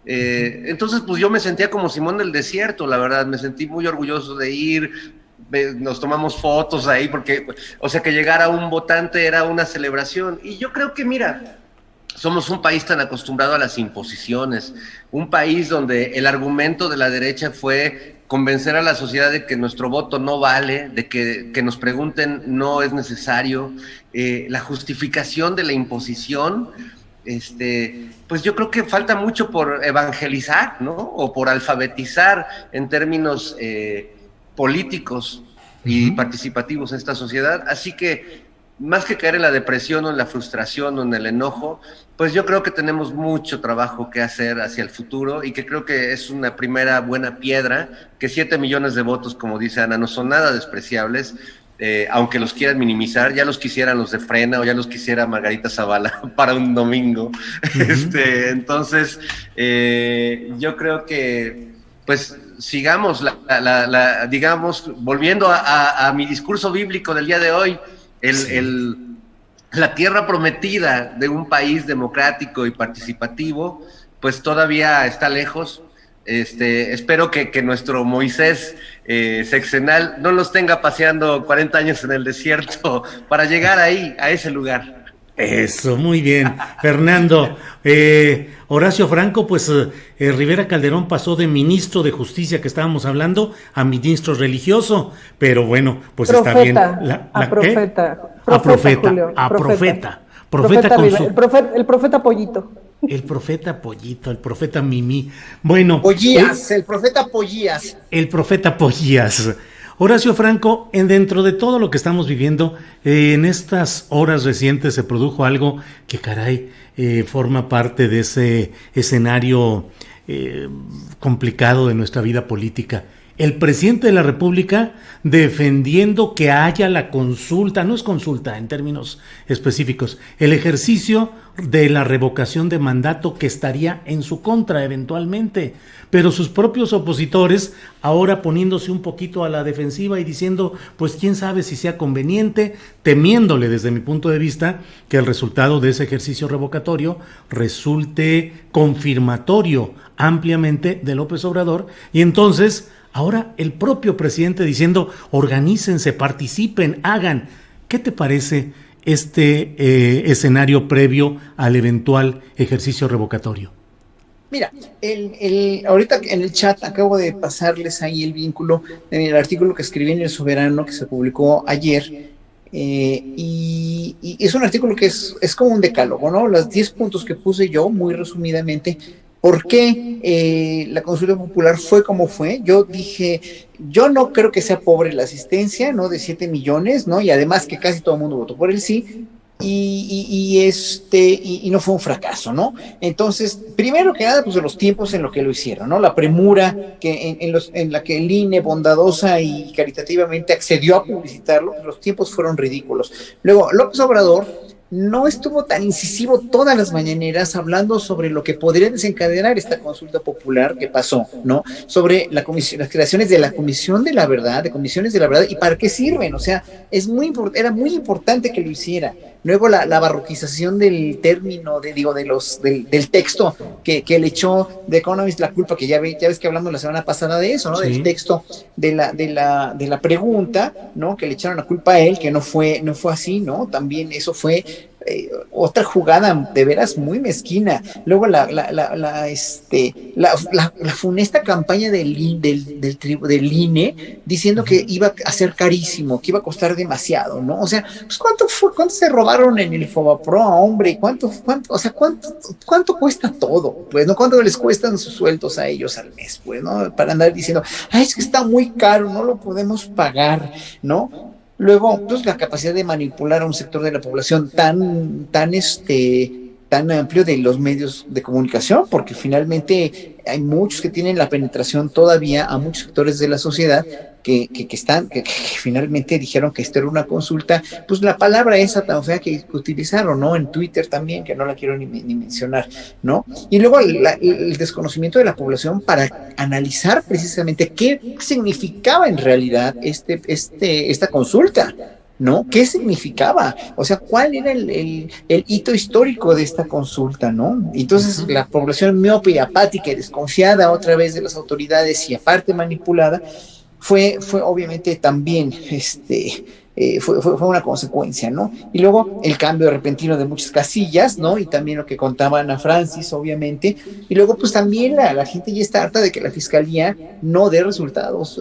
Entonces, pues yo me sentía como Simón del Desierto, la verdad, me sentí muy orgulloso de ir. Nos tomamos fotos ahí porque, o sea, que llegara un votante era una celebración. Y yo creo que, mira, somos un país tan acostumbrado a las imposiciones, un país donde el argumento de la derecha fue convencer a la sociedad de que nuestro voto no vale, de que nos pregunten no es necesario, la justificación de la imposición. Pues yo creo que falta mucho por evangelizar, ¿no? O por alfabetizar en términos políticos y participativos en esta sociedad. Así que, más que caer en la depresión o en la frustración o en el enojo, pues yo creo que tenemos mucho trabajo que hacer hacia el futuro, y que creo que es una primera buena piedra, que 7 millones de votos, como dice Ana, no son nada despreciables, aunque los quieran minimizar. Ya los quisieran los de Frena o ya los quisiera Margarita Zavala para un domingo. Entonces, yo creo que, pues, sigamos, digamos, volviendo a mi discurso bíblico del día de hoy, la tierra prometida de un país democrático y participativo, pues todavía está lejos. Espero que nuestro Moisés sexenal no los tenga paseando 40 años en el desierto para llegar ahí, a ese lugar. Eso, muy bien. Fernando, Horacio Franco, pues Rivera Calderón pasó de ministro de Justicia, que estábamos hablando, a ministro religioso, pero bueno, pues profeta, está bien. El profeta Pollito. El profeta Pollito, el profeta Mimi. Bueno. Pollías, el profeta Pollías. El profeta Pollías. Horacio Franco, dentro de todo lo que estamos viviendo, en estas horas recientes se produjo algo que, caray, forma parte de ese escenario complicado de nuestra vida política. El presidente de la República defendiendo que haya la consulta, no es consulta en términos específicos, el ejercicio de la revocación de mandato que estaría en su contra eventualmente, pero sus propios opositores ahora poniéndose un poquito a la defensiva y diciendo, pues quién sabe si sea conveniente, temiéndole desde mi punto de vista que el resultado de ese ejercicio revocatorio resulte confirmatorio ampliamente de López Obrador, y entonces ahora el propio presidente diciendo, organícense, participen, hagan. ¿Qué te parece este escenario previo al eventual ejercicio revocatorio? Mira, ahorita en el chat acabo de pasarles ahí el vínculo del artículo que escribí en El Soberano, que se publicó ayer, y es un artículo que es como un decálogo, ¿no? Los 10 puntos que puse yo, muy resumidamente. ¿Por qué la consulta popular fue como fue? Yo dije, yo no creo que sea pobre la asistencia, ¿no? De 7 millones, ¿no? Y además que casi todo el mundo votó por el sí. y no fue un fracaso, ¿no? Entonces, primero que nada, pues de los tiempos en los que lo hicieron, ¿no? La premura en la que el INE bondadosa y caritativamente accedió a publicitarlo, pues los tiempos fueron ridículos. Luego, López Obrador no estuvo tan incisivo todas las mañaneras hablando sobre lo que podría desencadenar esta consulta popular que pasó, ¿no? Sobre las creaciones de la Comisión de la Verdad, de comisiones de la verdad, y para qué sirven. O sea, era muy importante que lo hiciera. Luego la barroquización del término, del texto que le echó The Economist la culpa, que ya ves que hablamos la semana pasada de eso, ¿no? Sí. Del texto de la pregunta, ¿no? Que le echaron la culpa a él, que no fue así, ¿no? También eso fue otra jugada de veras muy mezquina. Luego la funesta campaña del INE diciendo que iba a ser carísimo, que iba a costar demasiado, ¿no? O sea, pues ¿cuánto se robaron en el Fobapro, hombre? ¿Cuánto cuesta todo? Pues, ¿no? ¿Cuánto les cuestan sus sueldos a ellos al mes? Pues, ¿no? Para andar diciendo, ay, es que está muy caro, no lo podemos pagar, ¿no? Luego, pues la capacidad de manipular a un sector de la población tan amplio de los medios de comunicación, porque finalmente hay muchos que tienen la penetración todavía a muchos sectores de la sociedad que finalmente dijeron que esto era una consulta, pues la palabra esa tan fea que utilizaron, ¿no? En Twitter también, que no la quiero ni mencionar, ¿no? Y luego el desconocimiento de la población para analizar precisamente qué significaba en realidad esta consulta, ¿no? ¿Qué significaba? O sea, ¿cuál era el hito histórico de esta consulta, ¿no? Entonces, la población miope y apática y desconfiada otra vez de las autoridades y aparte manipulada, fue obviamente también fue una consecuencia, ¿no? Y luego el cambio repentino de muchas casillas, ¿no? Y también lo que contaba Ana Francis, obviamente. Y luego, pues también la gente ya está harta de que la fiscalía no dé resultados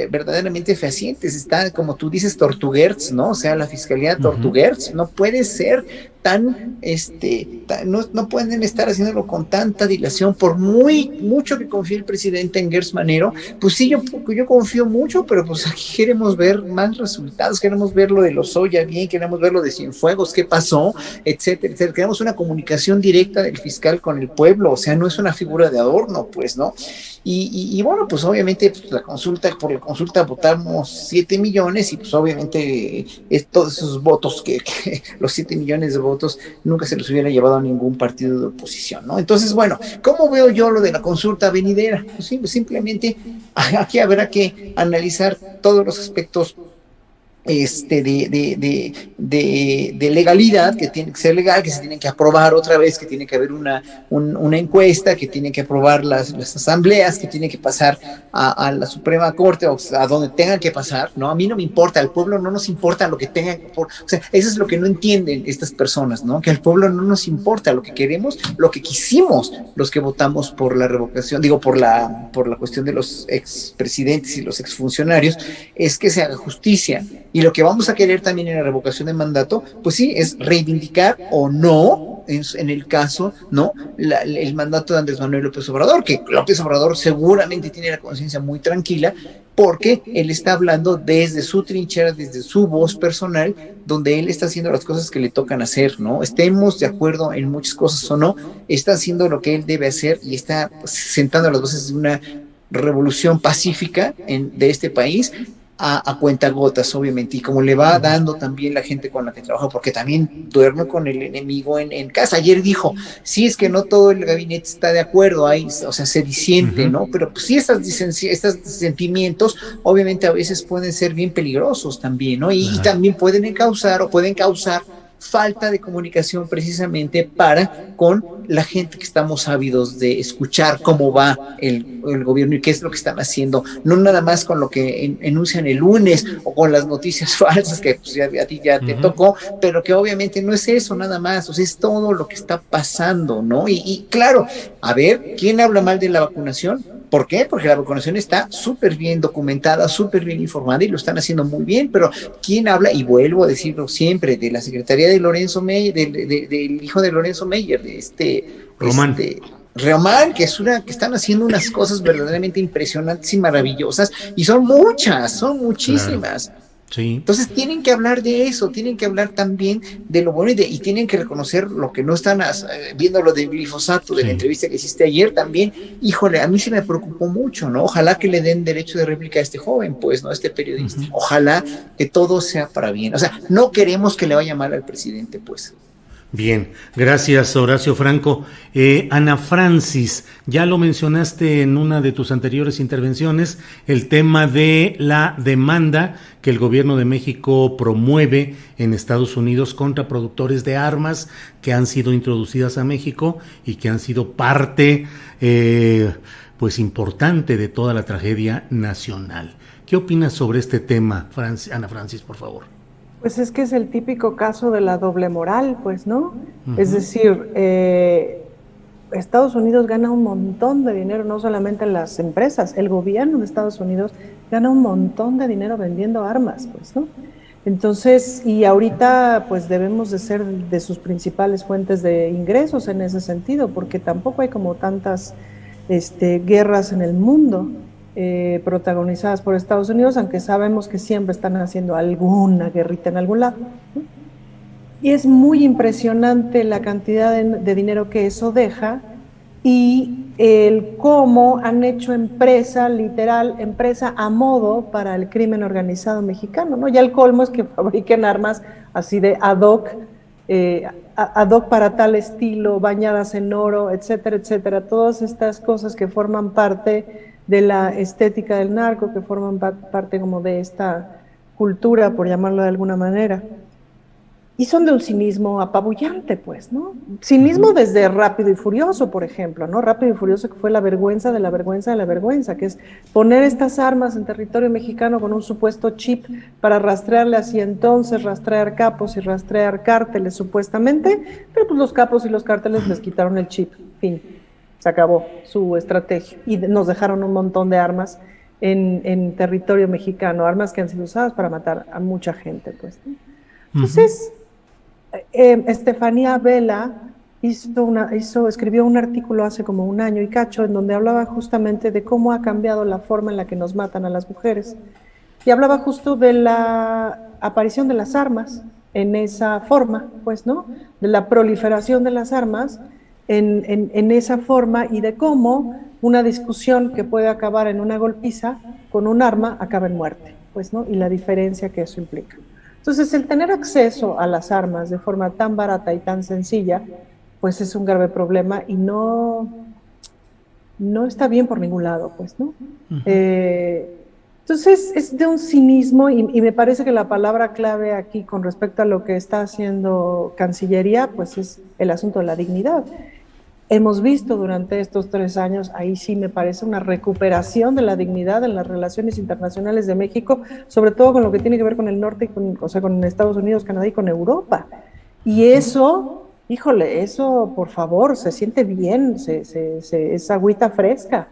verdaderamente fehacientes. Está, como tú dices, Tortuguerz, ¿no? O sea, la fiscalía Tortuguerz no puede ser no pueden estar haciéndolo con tanta dilación, por mucho que confíe el presidente en Gertz Manero. Pues sí, yo confío mucho, pero pues aquí queremos ver más resultados, queremos ver lo de Lozoya bien, queremos ver lo de Cienfuegos, qué pasó, etcétera, etcétera. Queremos una comunicación directa del fiscal con el pueblo, o sea, no es una figura de adorno, pues, ¿no? Y bueno, pues obviamente pues, por la consulta votamos 7 millones y pues obviamente todos esos votos que los 7 millones de votos nunca se los hubiera llevado a ningún partido de oposición, ¿no? Entonces, bueno, ¿cómo veo yo lo de la consulta venidera? Pues sí, simplemente aquí habrá que analizar todos los aspectos de legalidad, que tiene que ser legal, que se tienen que aprobar otra vez, que tiene que haber una encuesta, que tienen que aprobar las asambleas, que tiene que pasar a la Suprema Corte o a donde tengan que pasar, ¿no? A mí no me importa, al pueblo no nos importa lo que tengan que, o sea, eso es lo que no entienden estas personas, ¿no? Que al pueblo no nos importa lo que queremos, lo que quisimos los que votamos por la revocación, por la cuestión de los expresidentes y los exfuncionarios, es que se haga justicia. Y lo que vamos a querer también en la revocación de mandato, pues sí, es reivindicar o no, en el caso, ¿no? El mandato de Andrés Manuel López Obrador, que López Obrador seguramente tiene la conciencia muy tranquila, porque él está hablando desde su trinchera, desde su voz personal, donde él está haciendo las cosas que le tocan hacer, ¿no? Estemos de acuerdo en muchas cosas o no, está haciendo lo que él debe hacer y está sentando las bases de una revolución pacífica de este país, a cuentagotas, obviamente, y como le va dando también la gente con la que trabaja, porque también duerme con el enemigo en casa. Ayer dijo, sí, es que no todo el gabinete está de acuerdo, o sea, se disiente, ¿no? Pero pues sí, estos sentimientos, obviamente, a veces pueden ser bien peligrosos también, ¿no? Y también pueden causar falta de comunicación precisamente con la gente que estamos ávidos de escuchar cómo va el gobierno y qué es lo que están haciendo, no nada más con lo que enuncian el lunes o con las noticias falsas que pues, a ti ya te tocó, pero que obviamente no es eso nada más, o sea, es todo lo que está pasando, ¿no? Y claro, a ver, ¿quién habla mal de la vacunación? ¿Por qué? Porque la vacunación está súper bien documentada, súper bien informada y lo están haciendo muy bien, pero ¿quién habla? Y vuelvo a decirlo siempre, de la Secretaría de Lorenzo Meyer, del hijo de Lorenzo Meyer, Román. Román, que están haciendo unas cosas verdaderamente impresionantes y maravillosas, y son muchísimas. Claro. Sí. Entonces tienen que hablar de eso, tienen que hablar también de lo bueno y tienen que reconocer lo que no están viendo, lo del glifosato, de la entrevista que hiciste ayer también. Híjole, a mí se me preocupó mucho, ¿no? Ojalá que le den derecho de réplica a este joven, pues, ¿no? A este periodista. Ojalá que todo sea para bien. O sea, no queremos que le vaya mal al presidente, pues. Bien, gracias Horacio Franco. Ana Francis, ya lo mencionaste en una de tus anteriores intervenciones, el tema de la demanda que el gobierno de México promueve en Estados Unidos contra productores de armas que han sido introducidas a México y que han sido parte pues importante de toda la tragedia nacional. ¿Qué opinas sobre este tema, Ana Francis, por favor? Pues es que es el típico caso de la doble moral, pues, ¿no? Es decir, Estados Unidos gana un montón de dinero, no solamente en las empresas, el gobierno de Estados Unidos gana un montón de dinero vendiendo armas, pues, ¿no? Entonces, y ahorita pues debemos de ser de sus principales fuentes de ingresos en ese sentido, porque tampoco hay como tantas guerras en el mundo protagonizadas por Estados Unidos, aunque sabemos que siempre están haciendo alguna guerrita en algún lado, ¿no? Y es muy impresionante la cantidad de dinero que eso deja y el cómo han hecho empresa, literal, empresa a modo para el crimen organizado mexicano, ¿no? Ya el colmo es que fabriquen armas así de ad hoc para tal estilo, bañadas en oro, etcétera, etcétera. Todas estas cosas que forman parte de la estética del narco, que forman parte como de esta cultura, por llamarlo de alguna manera. Y son de un cinismo apabullante, pues, ¿no? Cinismo desde Rápido y Furioso, por ejemplo, ¿no? Rápido y Furioso, que fue la vergüenza de la vergüenza de la vergüenza, que es poner estas armas en territorio mexicano con un supuesto chip para rastrearlas y entonces rastrear capos y rastrear cárteles, supuestamente, pero pues los capos y los cárteles les quitaron el chip, fin. Se acabó su estrategia y nos dejaron un montón de armas en territorio mexicano, armas que han sido usadas para matar a mucha gente, pues, ¿no? Entonces, Estefanía Vela escribió un artículo hace como un año y cacho en donde hablaba justamente de cómo ha cambiado la forma en la que nos matan a las mujeres y hablaba justo de la aparición de las armas en esa forma, pues, ¿no? De la proliferación de las armas en esa forma y de cómo una discusión que puede acabar en una golpiza con un arma acaba en muerte, pues, ¿no? Y la diferencia que eso implica. Entonces, el tener acceso a las armas de forma tan barata y tan sencilla, pues es un grave problema y no está bien por ningún lado, pues, ¿no? Entonces, es de un cinismo y me parece que la palabra clave aquí con respecto a lo que está haciendo Cancillería, pues es el asunto de la dignidad. Hemos visto durante estos 3 años, ahí sí me parece una recuperación de la dignidad en las relaciones internacionales de México, sobre todo con lo que tiene que ver con el norte, con Estados Unidos, Canadá y con Europa. Y eso, híjole, eso por favor, se siente bien, es agüita fresca,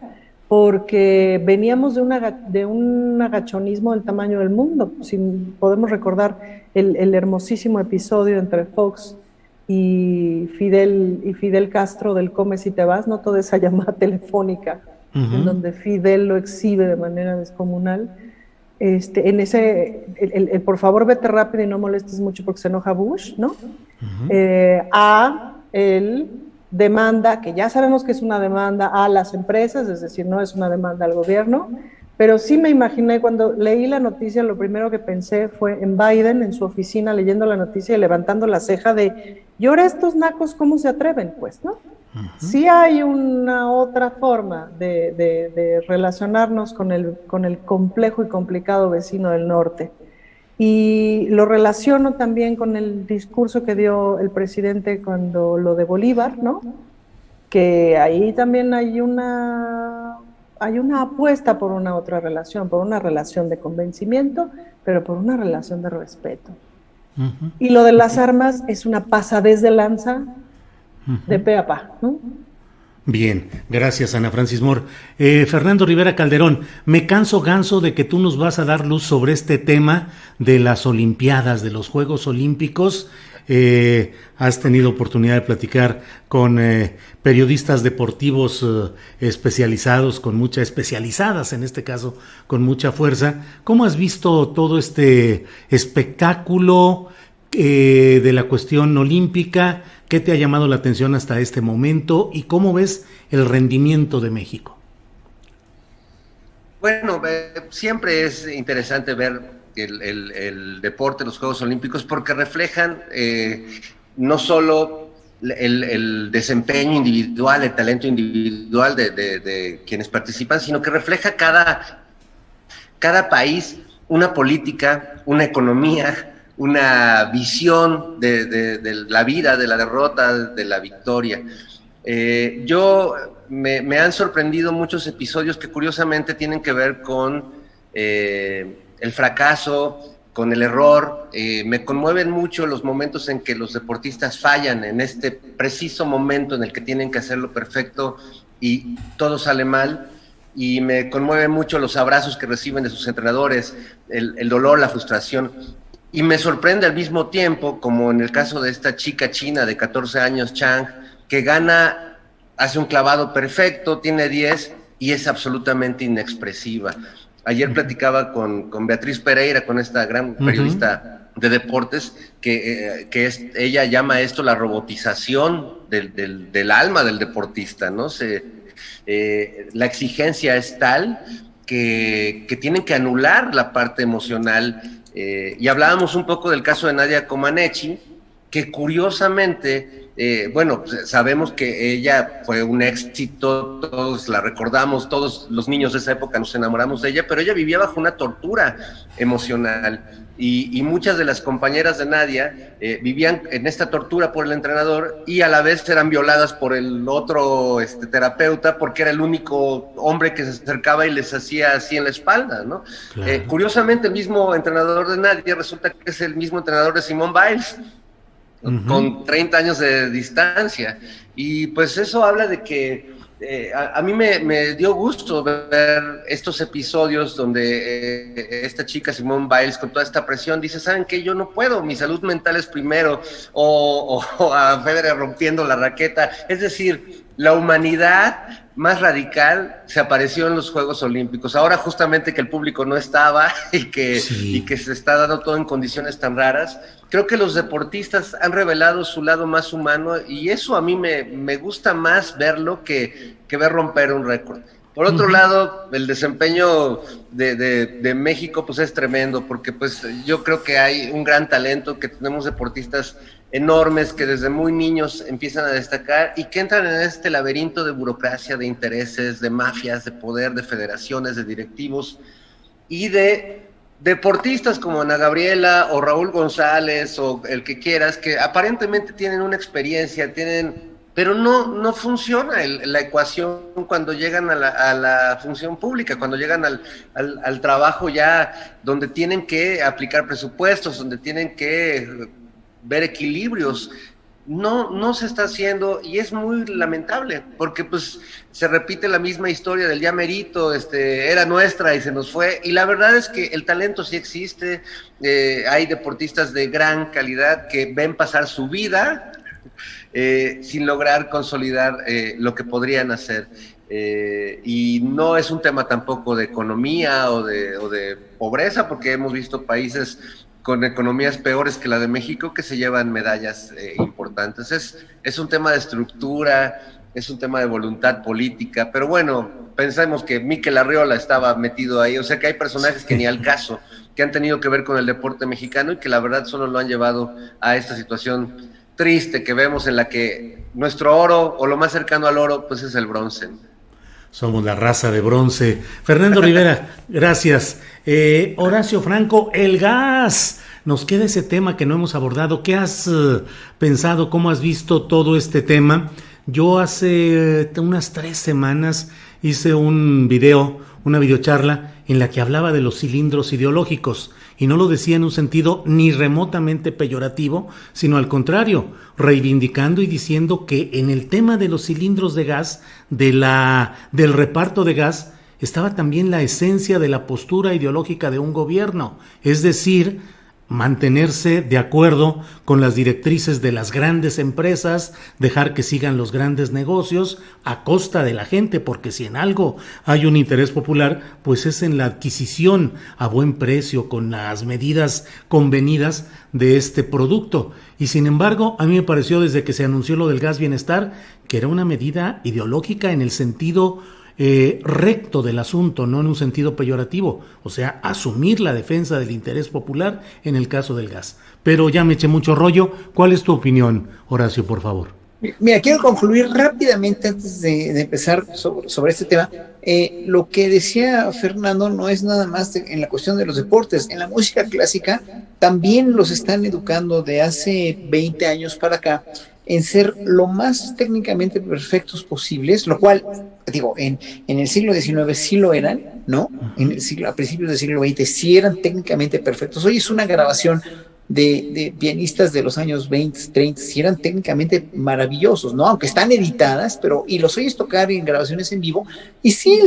porque veníamos de un agachonismo del tamaño del mundo. Si podemos recordar el hermosísimo episodio entre Fox y Fidel Castro del Come si te vas, ¿no? Toda esa llamada telefónica en donde Fidel lo exhibe de manera descomunal. En ese, el por favor vete rápido y no molestes mucho porque se enoja Bush, ¿no? A el demanda, que ya sabemos que es una demanda a las empresas, es decir, no es una demanda al gobierno, pero sí me imaginé, cuando leí la noticia, lo primero que pensé fue en Biden, en su oficina, leyendo la noticia y levantando la ceja de, ¿y ahora estos nacos cómo se atreven? Pues, ¿no? Sí hay una otra forma de relacionarnos con el complejo y complicado vecino del norte. Y lo relaciono también con el discurso que dio el presidente cuando lo de Bolívar, ¿no? Que ahí también hay una apuesta por una otra relación, por una relación de convencimiento, pero por una relación de respeto. Y lo de las armas es una pasadez de lanza de pe a pa, ¿no? Bien, gracias Ana Francis Moore. Fernando Rivera Calderón, me canso ganso de que tú nos vas a dar luz sobre este tema de las Olimpiadas, de los Juegos Olímpicos, has tenido oportunidad de platicar con periodistas deportivos especializados, especializadas en este caso, con mucha fuerza. ¿Cómo has visto todo este espectáculo de la cuestión olímpica? ¿Qué te ha llamado la atención hasta este momento? ¿Y cómo ves el rendimiento de México? Bueno, siempre es interesante ver el deporte, los Juegos Olímpicos, porque reflejan no solo el desempeño individual, el talento individual de quienes participan, sino que refleja cada país una política, una economía, una visión de la vida, de la derrota, de la victoria. Me han sorprendido muchos episodios que curiosamente tienen que ver con el fracaso, con el error. Me conmueven mucho los momentos en que los deportistas fallan en este preciso momento en el que tienen que hacerlo perfecto y todo sale mal. Y me conmueven mucho los abrazos que reciben de sus entrenadores, el dolor, la frustración. Y me sorprende al mismo tiempo, como en el caso de esta chica china de 14 años, Chang, que hace un clavado perfecto, tiene 10 y es absolutamente inexpresiva. Ayer platicaba con Beatriz Pereira, con esta gran periodista de deportes, que ella llama esto la robotización del alma del deportista, ¿no? La exigencia es tal que tienen que anular la parte emocional. Y hablábamos un poco del caso de Nadia Comaneci, que curiosamente, sabemos que ella fue un éxito, todos la recordamos, todos los niños de esa época nos enamoramos de ella, pero ella vivía bajo una tortura emocional. Y muchas de las compañeras de Nadia vivían en esta tortura por el entrenador y a la vez eran violadas por el otro terapeuta, porque era el único hombre que se acercaba y les hacía así en la espalda, ¿no? Claro. Curiosamente, el mismo entrenador de Nadia resulta que es el mismo entrenador de Simone Biles, con 30 años de distancia. Y pues eso habla de que a mí me dio gusto ver estos episodios donde esta chica Simone Biles, con toda esta presión, dice: ¿saben qué? Yo no puedo, mi salud mental es primero, o a Federer rompiendo la raqueta. Es decir, la humanidad más radical se apareció en los Juegos Olímpicos. Ahora justamente que el público no estaba y que se está dando todo en condiciones tan raras, creo que los deportistas han revelado su lado más humano y eso a mí me gusta más verlo que ver romper un récord. Por otro lado, el desempeño de México pues es tremendo, porque pues yo creo que hay un gran talento, que tenemos deportistas enormes que desde muy niños empiezan a destacar y que entran en este laberinto de burocracia, de intereses, de mafias, de poder, de federaciones, de directivos y de deportistas como Ana Gabriela o Raúl González o el que quieras, que aparentemente tienen una experiencia, pero no funciona la ecuación cuando llegan a la función pública, cuando llegan al trabajo ya donde tienen que aplicar presupuestos, donde tienen que ver equilibrios. No se está haciendo y es muy lamentable porque pues se repite la misma historia del ya merito, era nuestra y se nos fue, y la verdad es que el talento sí existe. Hay deportistas de gran calidad que ven pasar su vida sin lograr consolidar lo que podrían hacer, y no es un tema tampoco de economía o de pobreza, porque hemos visto países con economías peores que la de México que se llevan medallas importantes. Es un tema de estructura, es un tema de voluntad política, pero bueno, pensemos que Mikel Arriola estaba metido ahí, o sea que hay personajes que ni al caso, que han tenido que ver con el deporte mexicano y que la verdad solo lo han llevado a esta situación triste que vemos, en la que nuestro oro, o lo más cercano al oro, pues es el bronce. Somos la raza de bronce. Fernando Rivera, gracias. Horacio Franco, el gas. Nos queda ese tema que no hemos abordado. ¿Qué has pensado? ¿Cómo has visto todo este tema? Yo hace unas 3 semanas hice un video, una videocharla en la que hablaba de los cilindros ideológicos, y no lo decía en un sentido ni remotamente peyorativo, sino al contrario, reivindicando y diciendo que en el tema de los cilindros de gas, del reparto de gas, estaba también la esencia de la postura ideológica de un gobierno, es decir, mantenerse de acuerdo con las directrices de las grandes empresas, dejar que sigan los grandes negocios a costa de la gente, porque si en algo hay un interés popular, pues es en la adquisición a buen precio, con las medidas convenidas de este producto. Y sin embargo, a mí me pareció desde que se anunció lo del gas bienestar, que era una medida ideológica en el sentido recto del asunto, no en un sentido peyorativo, o sea, asumir la defensa del interés popular en el caso del gas. Pero ya me eché mucho rollo. ¿Cuál es tu opinión, Horacio, por favor? Mira, quiero concluir rápidamente antes de empezar sobre este tema. Lo que decía Fernando no es nada más en la cuestión de los deportes. En la música clásica también los están educando de hace 20 años para acá en ser lo más técnicamente perfectos posibles, lo cual, digo, en el siglo XIX sí lo eran, ¿no? A principios del siglo XX sí eran técnicamente perfectos. Hoy es una grabación de pianistas de los años 20, 30, sí eran técnicamente maravillosos, ¿no? Aunque están editadas, y los oyes tocar en grabaciones en vivo, y sí,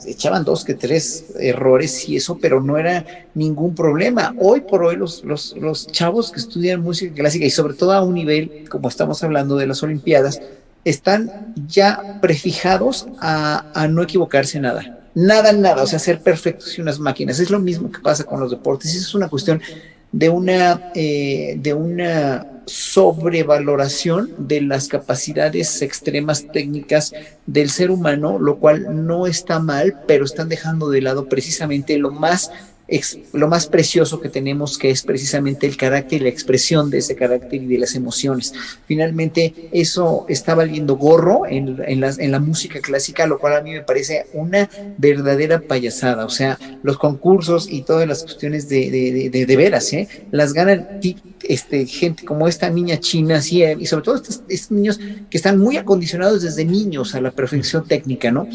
echaban 2 que 3 errores y eso, pero no era ningún problema. Hoy por hoy los chavos que estudian música clásica, y sobre todo a un nivel, como estamos hablando de las Olimpiadas, están ya prefijados a no equivocarse nada. Nada, o sea, ser perfectos y unas máquinas. Es lo mismo que pasa con los deportes, y eso es una cuestión de una sobrevaloración de las capacidades extremas técnicas del ser humano, lo cual no está mal, pero están dejando de lado precisamente lo más precioso que tenemos, que es precisamente el carácter y la expresión de ese carácter y de las emociones. Finalmente, eso está valiendo gorro en la música clásica, lo cual a mí me parece una verdadera payasada. O sea, los concursos y todas las cuestiones de veras, las ganan gente como esta niña china, sí, y sobre todo estos niños que están muy acondicionados desde niños a la perfección técnica, ¿no?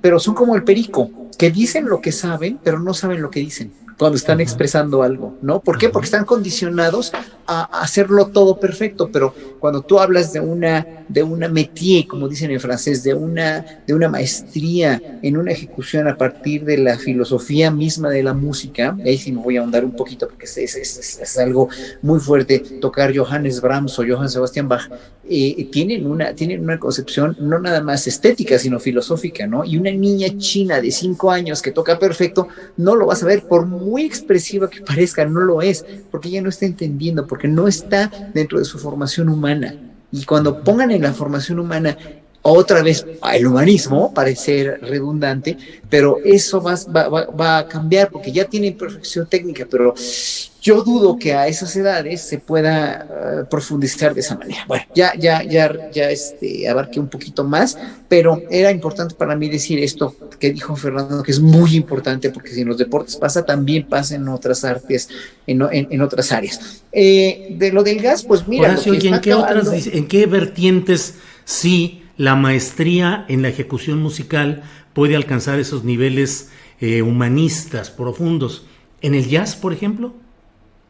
Pero son como el perico, que dicen lo que saben, pero no saben lo que dicen cuando están expresando algo, ¿no? ¿Por qué? Porque están condicionados a hacerlo todo perfecto, pero cuando tú hablas de una métier, como dicen en francés, de una maestría en una ejecución a partir de la filosofía misma de la música, ahí sí me voy a ahondar un poquito porque es algo muy fuerte, tocar Johannes Brahms o Johann Sebastian Bach, tienen una concepción no nada más estética, sino filosófica, ¿no? Y una niña china de 5 años que toca perfecto, no lo vas a ver, por muy expresiva que parezca, no lo es, porque ella no está entendiendo, porque no está dentro de su formación humana. Y cuando pongan en la formación humana otra vez el humanismo, parece redundante, pero eso va a cambiar porque ya tiene perfección técnica, pero yo dudo que a esas edades se pueda profundizar de esa manera. Bueno, ya abarqué un poquito más, pero era importante para mí decir esto que dijo Fernando, que es muy importante, porque si en los deportes pasa, también pasa en otras artes, en otras áreas. De lo del gas, pues mira... Horacio, ¿y en qué vertientes sí la maestría en la ejecución musical puede alcanzar esos niveles humanistas profundos? ¿En el jazz, por ejemplo?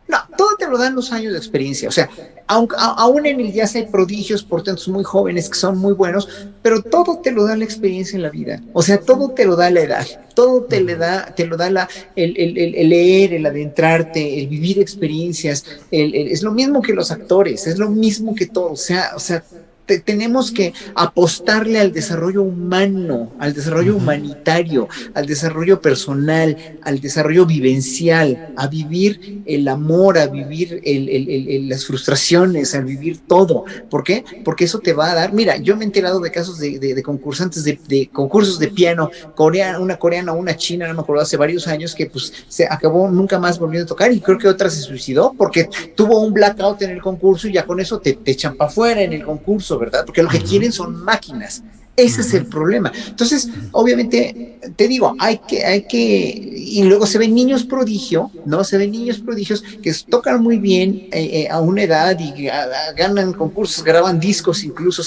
No, todo te lo dan los años de experiencia. O sea, aún en el jazz hay prodigios, portentos muy jóvenes que son muy buenos, pero todo te lo da la experiencia en la vida. O sea, todo te lo da la edad, todo te lo da el leer, el adentrarte, el vivir experiencias. Es lo mismo que los actores, es lo mismo que todo. O sea, tenemos que apostarle al desarrollo humano, al desarrollo humanitario, al desarrollo personal, al desarrollo vivencial, a vivir el amor, a vivir las frustraciones, a vivir todo. ¿Por qué? Porque eso te va a dar... Mira, yo me he enterado de casos de concursantes de concursos de piano, una coreana o una china, no me acuerdo, hace varios años, que pues se acabó nunca más volviendo a tocar, y creo que otra se suicidó porque tuvo un blackout en el concurso y ya con eso te echan para afuera en el concurso, ¿verdad? Porque lo que quieren son máquinas. Ese es el problema. Entonces, obviamente, te digo, hay que, y luego se ven niños prodigio, ¿no? Se ven niños prodigios que tocan muy bien a una edad y ganan concursos, graban discos incluso.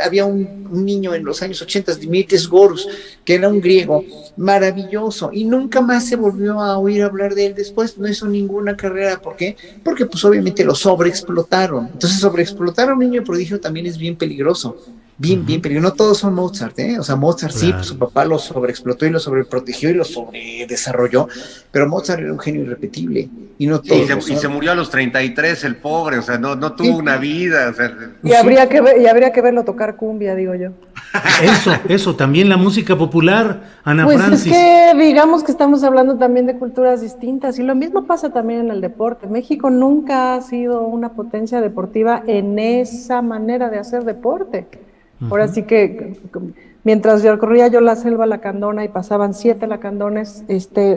Había un niño en los años 80, Dimitris Gorus, que era un griego maravilloso, y nunca más se volvió a oír hablar de él después, no hizo ninguna carrera. ¿Por qué? Porque pues obviamente lo sobreexplotaron. Entonces, sobreexplotar a un niño prodigio también es bien peligroso. bien, pero no todos son Mozart, ¿eh? O sea, Mozart sí, Claro. pues, su papá lo sobreexplotó y lo sobreprotegió y lo sobredesarrolló, pero Mozart era un genio irrepetible y no Sí, todos se, lo y se son. murió a los 33, el pobre, o sea, no tuvo Sí. una vida, o sea, Y habría que verlo tocar cumbia, digo yo. Eso, también la música popular, Ana Pues Francis. es que digamos que estamos hablando también de culturas distintas y lo mismo pasa también en el deporte. México nunca ha sido una potencia deportiva en esa manera de hacer deporte. Ahora sí que mientras yo corría yo la selva lacandona y pasaban 7 lacandones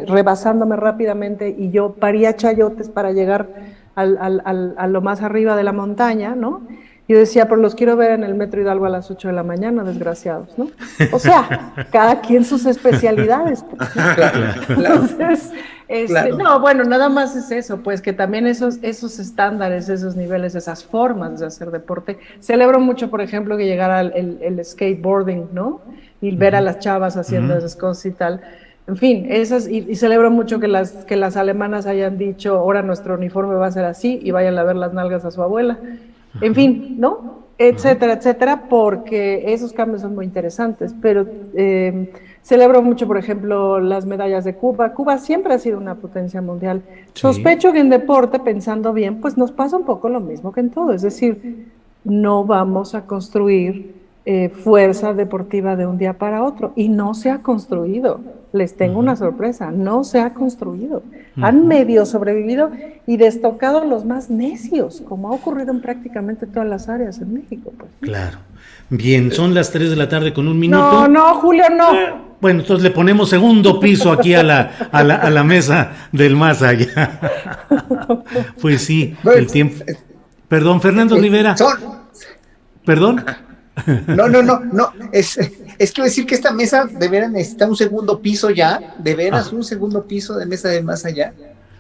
rebasándome rápidamente y yo paría chayotes para llegar a lo más arriba de la montaña, ¿no? Yo decía, pero los quiero ver en el Metro Hidalgo a las 8 de la mañana, desgraciados, ¿no? O sea, cada quien sus especialidades. Pues, ¿no? Claro. Entonces, Claro. no, bueno, nada más es eso, pues que también esos estándares, esos niveles, esas formas de hacer deporte. Celebro mucho, por ejemplo, que llegara el skateboarding, ¿no? Y ver a las chavas haciendo esas cosas y tal. En fin, y celebro mucho que las alemanas hayan dicho, ahora nuestro uniforme va a ser así, y vayan a ver las nalgas a su abuela. En fin, ¿no? Etcétera, etcétera, porque esos cambios son muy interesantes, pero celebro mucho, por ejemplo, las medallas de Cuba. Cuba siempre ha sido una potencia mundial. Sí. Sospecho que en deporte, pensando bien, pues nos pasa un poco lo mismo que en todo, es decir, no vamos a construir fuerza deportiva de un día para otro, y no se ha construido. Les tengo una sorpresa, no se ha construido. Han medio sobrevivido y destocado los más necios, como ha ocurrido en prácticamente todas las áreas en México. Pues. Claro. Bien, son las 3 de la tarde con 1 minuto. No, Julio, no. Bueno, entonces le ponemos segundo piso aquí a la mesa del más allá. Pues sí, el tiempo. Perdón, Fernando Rivera. Perdón. No, es que decir que esta mesa de veras necesita un segundo piso ya, de veras un segundo piso de mesa de más allá.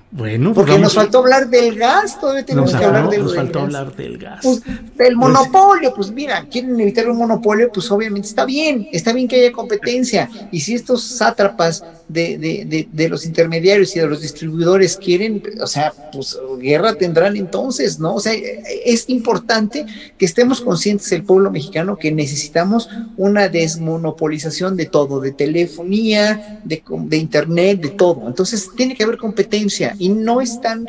Bueno, porque nos faltó hablar del gas, todavía tenemos que hablar del gas. Nos faltó hablar del gas. Pues, del monopolio, pues mira, quieren evitar un monopolio, pues obviamente está bien que haya competencia, y si estos sátrapas de los intermediarios y de los distribuidores quieren, o sea, pues guerra tendrán entonces, ¿no? O sea, es importante que estemos conscientes el pueblo mexicano que necesitamos una desmonopolización de todo, de telefonía, de internet, de todo. Entonces tiene que haber competencia y no están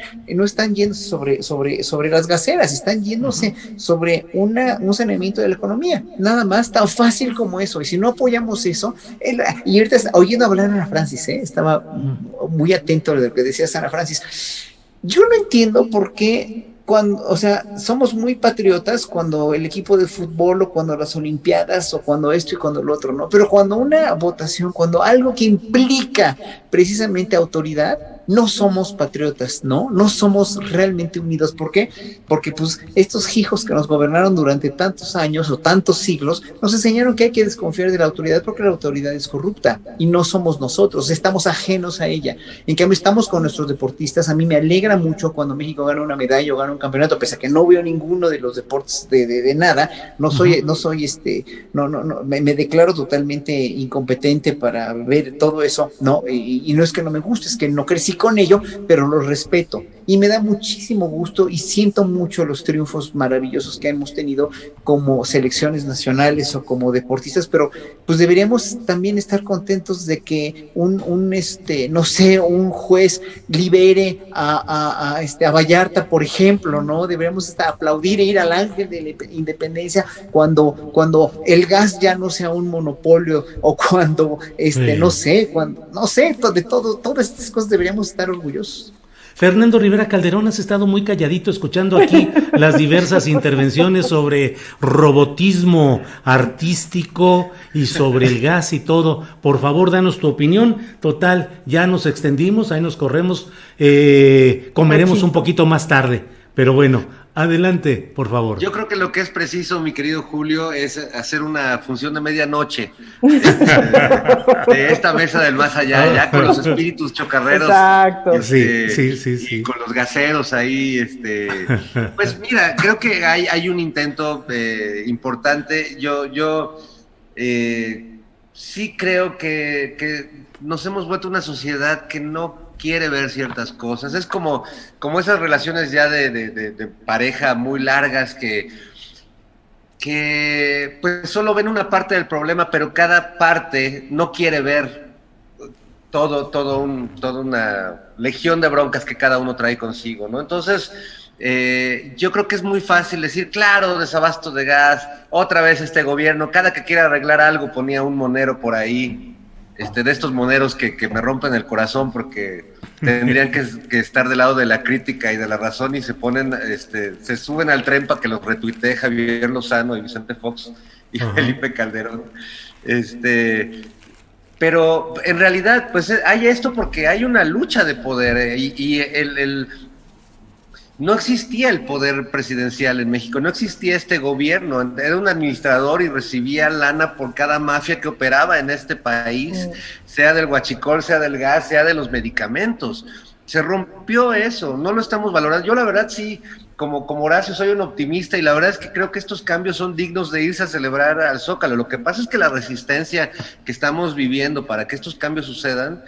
yéndose sobre las gaseras, están yéndose sobre un saneamiento de la economía. Nada más tan fácil como eso. Y si no apoyamos eso, y ahorita oyendo hablar a Ana Francis, estaba muy atento a lo que decía Ana Francis. Yo no entiendo por qué o sea, somos muy patriotas cuando el equipo de fútbol o cuando las olimpiadas o cuando esto y cuando lo otro, ¿no? Pero cuando una votación, cuando algo que implica precisamente autoridad, no somos patriotas, ¿no? No somos realmente unidos. ¿Por qué? Porque pues estos hijos que nos gobernaron durante tantos años o tantos siglos nos enseñaron que hay que desconfiar de la autoridad porque la autoridad es corrupta y no somos nosotros, estamos ajenos a ella. En cambio estamos con nuestros deportistas. A mí me alegra mucho cuando México gana una medalla o gana un campeonato, pese a que no veo ninguno de los deportes de nada, me declaro totalmente incompetente para ver todo eso, ¿no? Y no es que no me guste, es que no crecí con ello, pero lo respeto y me da muchísimo gusto y siento mucho los triunfos maravillosos que hemos tenido como selecciones nacionales o como deportistas, pero pues deberíamos también estar contentos de que un juez libere a Vallarta, por ejemplo, ¿no? Deberíamos aplaudir e ir al ángel de la independencia cuando el gas ya no sea un monopolio o cuando de todas estas cosas deberíamos estar orgullosos. Fernando Rivera Calderón, has estado muy calladito escuchando aquí las diversas intervenciones sobre robotismo artístico y sobre el gas y todo. Por favor, danos tu opinión. Total, ya nos extendimos, ahí nos corremos, comeremos un poquito más tarde. Pero bueno, adelante, por favor. Yo creo que lo que es preciso, mi querido Julio, es hacer una función de medianoche de esta mesa del más allá, ya con los espíritus chocarreros. Exacto. Sí. Y con los gaseros ahí. Pues mira, creo que hay un intento importante. Yo sí creo que nos hemos vuelto una sociedad que no quiere ver ciertas cosas. Es como esas relaciones ya de pareja muy largas que que pues solo ven una parte del problema, pero cada parte no quiere ver toda una legión de broncas que cada uno trae consigo, ¿no? Entonces, yo creo que es muy fácil decir, claro, desabasto de gas, otra vez este gobierno, cada que quiera arreglar algo ponía un monero por ahí, de estos moneros que me rompen el corazón porque tendrían que estar del lado de la crítica y de la razón y se ponen, se suben al tren para que los retuitee Javier Lozano y Vicente Fox y Felipe Calderón. Pero en realidad, pues hay esto porque hay una lucha de poder no existía el poder presidencial en México, no existía este gobierno, era un administrador y recibía lana por cada mafia que operaba en este país, sea del huachicol, sea del gas, sea de los medicamentos. Se rompió eso, no lo estamos valorando. Yo la verdad sí, como Horacio, soy un optimista y la verdad es que creo que estos cambios son dignos de irse a celebrar al Zócalo. Lo que pasa es que la resistencia que estamos viviendo para que estos cambios sucedan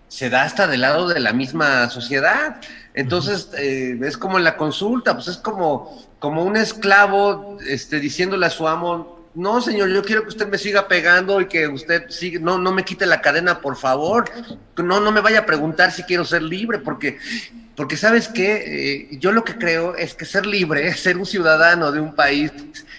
se da hasta del lado de la misma sociedad. Entonces, es como en la consulta, pues es como un esclavo diciéndole a su amo, no, señor, yo quiero que usted me siga pegando y que usted siga, no me quite la cadena, por favor, no me vaya a preguntar si quiero ser libre, porque ¿sabes qué? Yo lo que creo es que ser libre, ser un ciudadano de un país,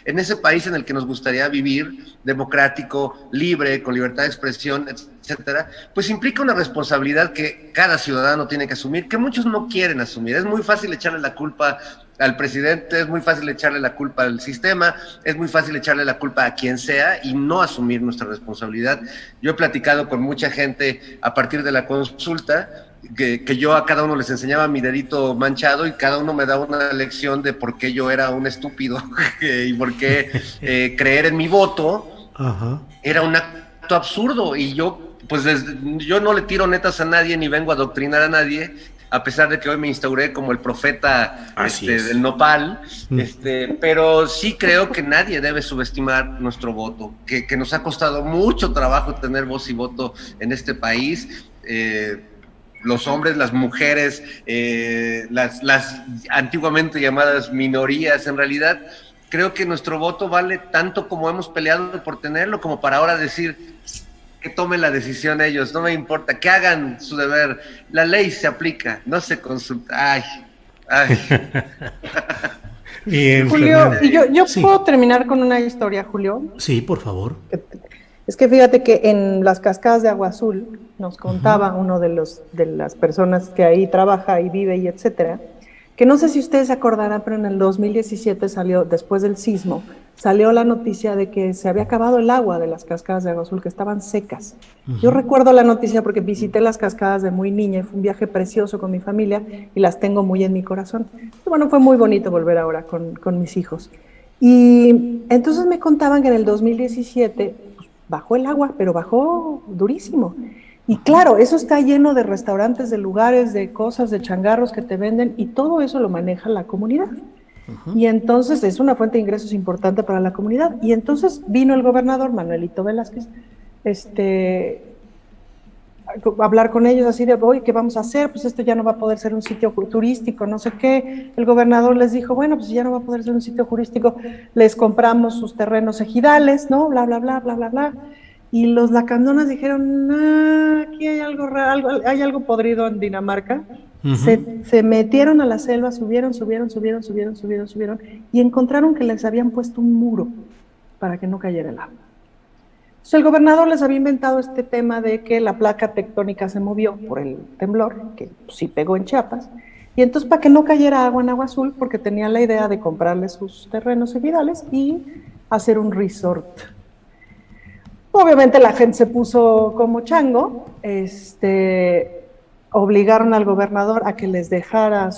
en ese país en el que nos gustaría vivir, democrático, libre, con libertad de expresión, etcétera, pues implica una responsabilidad que cada ciudadano tiene que asumir, que muchos no quieren asumir. Es muy fácil echarle la culpa al presidente, es muy fácil echarle la culpa al sistema, es muy fácil echarle la culpa a quien sea y no asumir nuestra responsabilidad. Yo he platicado con mucha gente a partir de la consulta, que yo a cada uno les enseñaba mi dedito manchado y cada uno me daba una lección de por qué yo era un estúpido y por qué creer en mi voto era un acto absurdo. Y yo, pues yo no le tiro netas a nadie ni vengo a adoctrinar a nadie, a pesar de que hoy me instauré como el profeta del nopal, pero sí creo que nadie debe subestimar nuestro voto, que nos ha costado mucho trabajo tener voz y voto en este país. Los hombres, las mujeres, las antiguamente llamadas minorías, en realidad creo que nuestro voto vale tanto como hemos peleado por tenerlo, como para ahora decir que tomen la decisión ellos, no me importa, que hagan su deber, la ley se aplica, no se consulta. Ay. Bien, Julio, y yo sí. ¿Puedo terminar con una historia, Julio? Sí, por favor. Es que fíjate que en las cascadas de Agua Azul nos contaba uno de las personas que ahí trabaja y vive y etcétera, que no sé si ustedes se acordarán, pero en el 2017 salió, después del sismo, salió la noticia de que se había acabado el agua de las cascadas de Agua Azul, que estaban secas. Yo recuerdo la noticia porque visité las cascadas de muy niña y fue un viaje precioso con mi familia y las tengo muy en mi corazón. Y bueno, fue muy bonito volver ahora con mis hijos. Y entonces me contaban que en el 2017 pues, bajó el agua, pero bajó durísimo. Y claro, eso está lleno de restaurantes, de lugares, de cosas, de changarros que te venden y todo eso lo maneja la comunidad. Y entonces es una fuente de ingresos importante para la comunidad. Y entonces vino el gobernador Manuelito Velázquez a hablar con ellos así de, oye, ¿qué vamos a hacer? Pues esto ya no va a poder ser un sitio turístico, no sé qué. El gobernador les dijo, bueno, pues ya no va a poder ser un sitio turístico, les compramos sus terrenos ejidales, ¿no? Bla, bla, bla, bla, bla, bla. Y los lacandonas dijeron, aquí hay algo podrido en Dinamarca. Se metieron a la selva, subieron y encontraron que les habían puesto un muro para que no cayera el agua. Entonces el gobernador les había inventado este tema de que la placa tectónica se movió por el temblor, que sí pegó en Chiapas, y entonces para que no cayera agua en Agua Azul, porque tenían la idea de comprarle sus terrenos ejidales y hacer un resort. Obviamente la gente se puso como chango, obligaron al gobernador a que les regresara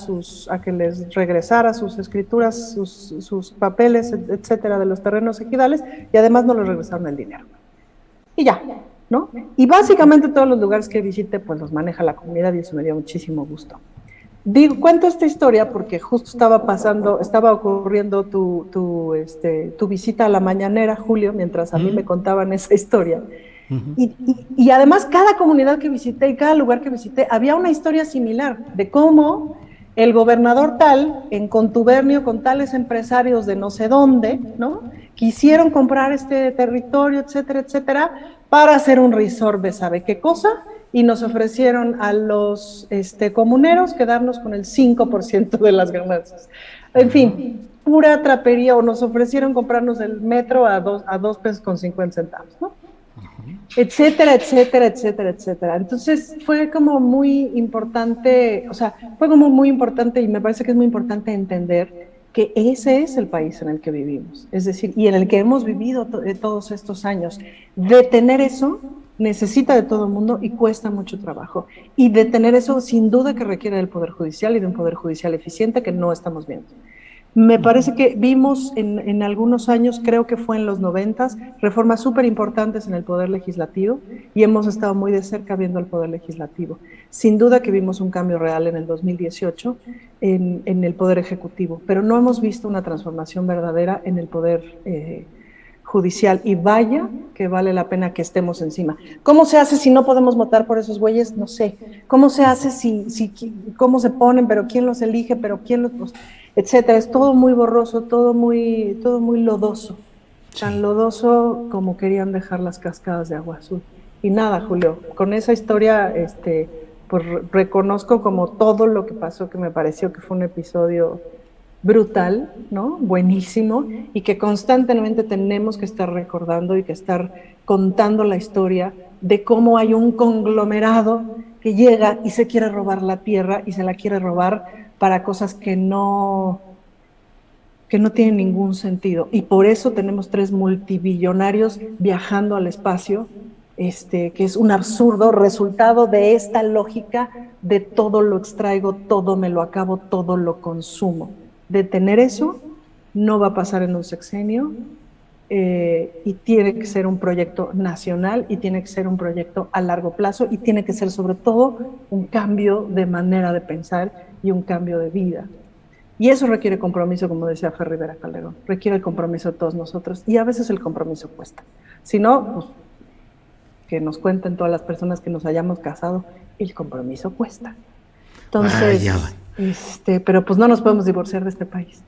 sus escrituras, sus papeles, etcétera, de los terrenos ejidales, y además no les regresaron el dinero. Y ya, ¿no? Y básicamente todos los lugares que visité, pues los maneja la comunidad y eso me dio muchísimo gusto. Cuento esta historia porque justo estaba ocurriendo tu visita a la mañanera, Julio, mientras a mí me contaban esa historia. Y además cada comunidad que visité y cada lugar que visité había una historia similar de cómo el gobernador tal, en contubernio con tales empresarios de no sé dónde, ¿no? Quisieron comprar este territorio, etcétera, etcétera, para hacer un resort de sabe qué cosa, y nos ofrecieron a los comuneros quedarnos con el 5% de las ganancias. En fin, pura trapería, o nos ofrecieron comprarnos el metro a dos pesos con 50 centavos, ¿no? Etcétera, etcétera, etcétera, etcétera. Entonces fue como muy importante, y me parece que es muy importante entender que ese es el país en el que vivimos, es decir, y en el que hemos vivido todos estos años. Detener eso necesita de todo el mundo y cuesta mucho trabajo. Y detener eso sin duda que requiere del Poder Judicial y de un Poder Judicial eficiente que no estamos viendo. Me parece que vimos en algunos años, creo que fue en los 90s, reformas súper importantes en el Poder Legislativo y hemos estado muy de cerca viendo el Poder Legislativo. Sin duda que vimos un cambio real en el 2018 en el Poder Ejecutivo, pero no hemos visto una transformación verdadera en el Poder Judicial, y vaya que vale la pena que estemos encima. ¿Cómo se hace si no podemos votar por esos güeyes? No sé. ¿Cómo se hace cómo se ponen, pero quién los elige, pero quién los etcétera? Es todo muy borroso, todo muy lodoso. Sí. Tan lodoso como querían dejar las cascadas de agua azul. Y nada, Julio, con esa historia pues reconozco como todo lo que pasó, que me pareció que fue un episodio brutal, ¿no? Buenísimo, y que constantemente tenemos que estar recordando y que estar contando la historia de cómo hay un conglomerado que llega y se quiere robar la tierra y se la quiere robar para cosas que no tienen ningún sentido. Y por eso tenemos 3 multibillonarios viajando al espacio, que es un absurdo resultado de esta lógica de todo lo extraigo, todo me lo acabo, todo lo consumo. Detener eso no va a pasar en un sexenio, y tiene que ser un proyecto nacional y tiene que ser un proyecto a largo plazo y tiene que ser sobre todo un cambio de manera de pensar y un cambio de vida. Y eso requiere compromiso, como decía Fer Rivera Calderón, requiere el compromiso de todos nosotros, y a veces el compromiso cuesta. Si no, pues, que nos cuenten todas las personas que nos hayamos casado, el compromiso cuesta. Entonces, pero pues no nos podemos divorciar de este país.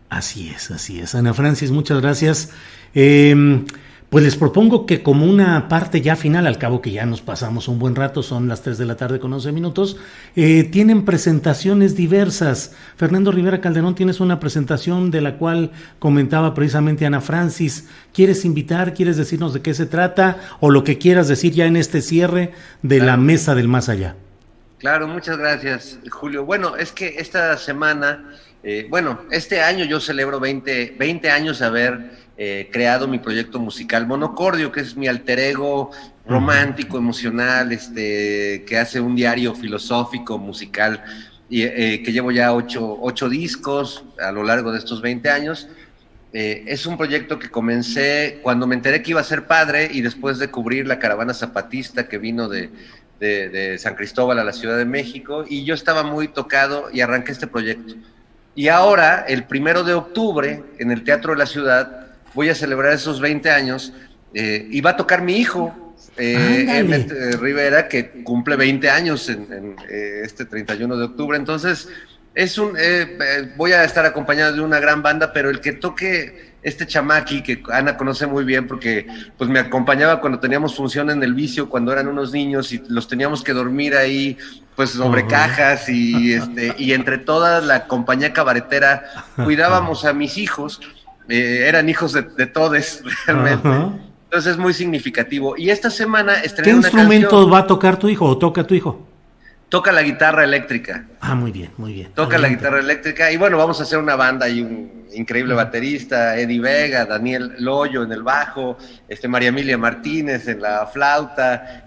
Así es. Ana Francis, muchas gracias. Pues les propongo que como una parte ya final, al cabo que ya nos pasamos un buen rato, son las 3 de la tarde con 11 minutos, tienen presentaciones diversas. Fernando Rivera Calderón, tienes una presentación de la cual comentaba precisamente Ana Francis. ¿Quieres invitar, quieres decirnos de qué se trata o lo que quieras decir ya en este cierre de la Mesa del Más Allá? Claro, muchas gracias, Julio. Bueno, es que esta semana, este año yo celebro 20 años de haber creado mi proyecto musical Monocordio, que es mi alter ego romántico, emocional, que hace un diario filosófico, musical, y que llevo ya 8 discos a lo largo de estos 20 años. Es un proyecto que comencé cuando me enteré que iba a ser padre y después de cubrir la caravana zapatista que vino de San Cristóbal a la Ciudad de México, y yo estaba muy tocado y arranqué este proyecto. Y ahora, el 1 de octubre, en el Teatro de la Ciudad, voy a celebrar esos 20 años y va a tocar mi hijo, Emmet Rivera, que cumple 20 años en este 31 de octubre. Entonces, voy a estar acompañado de una gran banda, pero el que toque este chamaqui, que Ana conoce muy bien porque pues me acompañaba cuando teníamos función en El Vicio, cuando eran unos niños y los teníamos que dormir ahí pues sobre cajas y entre toda la compañía cabaretera cuidábamos a mis hijos, eran hijos de todes realmente. Entonces es muy significativo. Y esta semana estrené una canción. ¿Qué instrumento va a tocar tu hijo o toca tu hijo? Toca la guitarra eléctrica. Muy bien. Toca la guitarra eléctrica y bueno, vamos a hacer una banda y un increíble baterista, Eddie Vega, Daniel Loyo en el bajo, María Emilia Martínez en la flauta,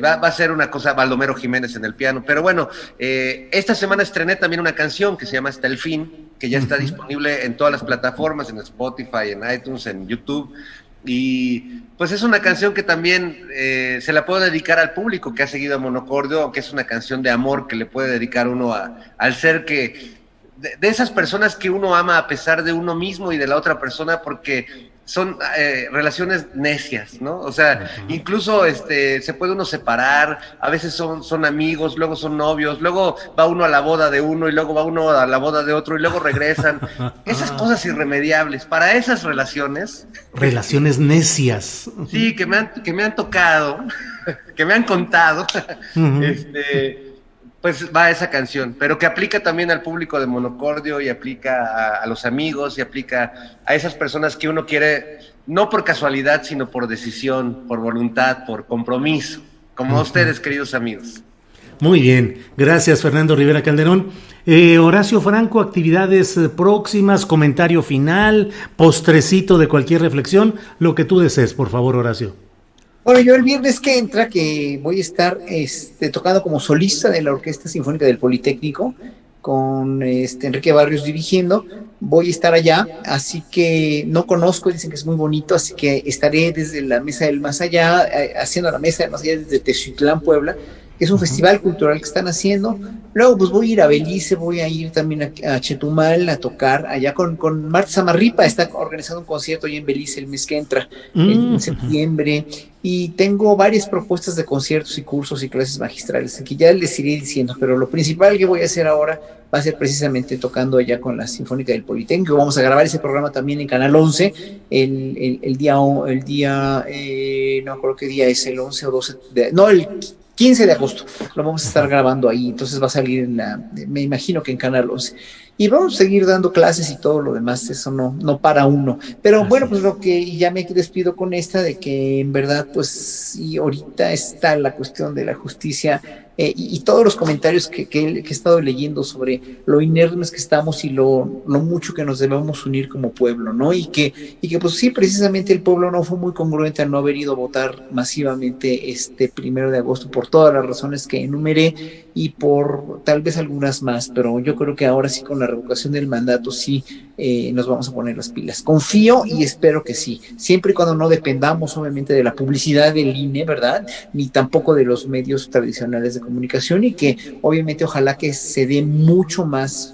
va a ser una cosa, Baldomero Jiménez en el piano. Pero bueno, esta semana estrené también una canción que se llama Hasta el Fin, que ya está disponible en todas las plataformas, en Spotify, en iTunes, en YouTube. Y pues es una canción que también se la puedo dedicar al público que ha seguido a Monocordio, aunque es una canción de amor que le puede dedicar uno al ser que de esas personas que uno ama a pesar de uno mismo y de la otra persona, porque son relaciones necias, ¿no? O sea, incluso se puede uno separar, a veces son amigos, luego son novios, luego va uno a la boda de uno y luego va uno a la boda de otro y luego regresan. Esas cosas irremediables, para esas relaciones... Relaciones necias. Sí, que me han tocado, que me han contado, pues va esa canción, pero que aplica también al público de Monocordio y aplica a los amigos y aplica a esas personas que uno quiere, no por casualidad, sino por decisión, por voluntad, por compromiso, como ustedes, queridos amigos. Muy bien, gracias Fernando Rivera Calderón. Horacio Franco, actividades próximas, comentario final, postrecito de cualquier reflexión, lo que tú desees, por favor, Horacio. Bueno, yo el viernes que entra, que voy a estar tocando como solista de la Orquesta Sinfónica del Politécnico, con Enrique Barrios dirigiendo, voy a estar allá, así que no conozco, dicen que es muy bonito, así que estaré desde la Mesa del Más Allá, haciendo la Mesa del Más Allá desde Teziutlán, Puebla, que es un festival cultural que están haciendo. Luego pues voy a ir a Belice, voy a ir también a Chetumal a tocar allá con Marta Samarripa, está organizando un concierto allá en Belice el mes que entra, en septiembre, y tengo varias propuestas de conciertos y cursos y clases magistrales, que ya les iré diciendo, pero lo principal que voy a hacer ahora va a ser precisamente tocando allá con la Sinfónica del Politécnico. Vamos a grabar ese programa también en Canal 11, el día, no me acuerdo qué día es, el 11 o 12, el 15 de agosto, lo vamos a estar grabando ahí, entonces va a salir me imagino que en Canal 11. Y vamos a seguir dando clases y todo lo demás, eso no para uno. Pero bueno, pues lo que ya me despido con esta, de que en verdad, pues sí, ahorita está la cuestión de la justicia y todos los comentarios que he estado leyendo sobre lo inermes que estamos y lo mucho que nos debemos unir como pueblo, ¿no? Y que pues sí, precisamente el pueblo no fue muy congruente al no haber ido a votar masivamente 1 de agosto por todas las razones que enumeré y por tal vez algunas más, pero yo creo que ahora sí con la revocación del mandato sí nos vamos a poner las pilas. Confío y espero que sí, siempre y cuando no dependamos obviamente de la publicidad del INE, ¿verdad? Ni tampoco de los medios tradicionales de comunicación, y que obviamente ojalá que se dé mucho más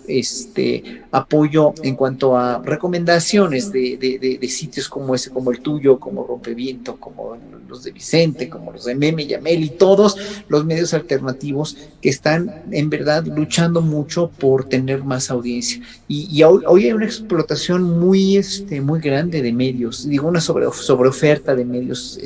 apoyo en cuanto a recomendaciones de sitios como ese, como el tuyo, como Rompeviento, como los de Vicente, como los de Meme y Amel y todos los medios alternativos que están en verdad luchando mucho por tener más audiencia. Y hoy hay una explotación muy grande de medios, digo, una sobreoferta de medios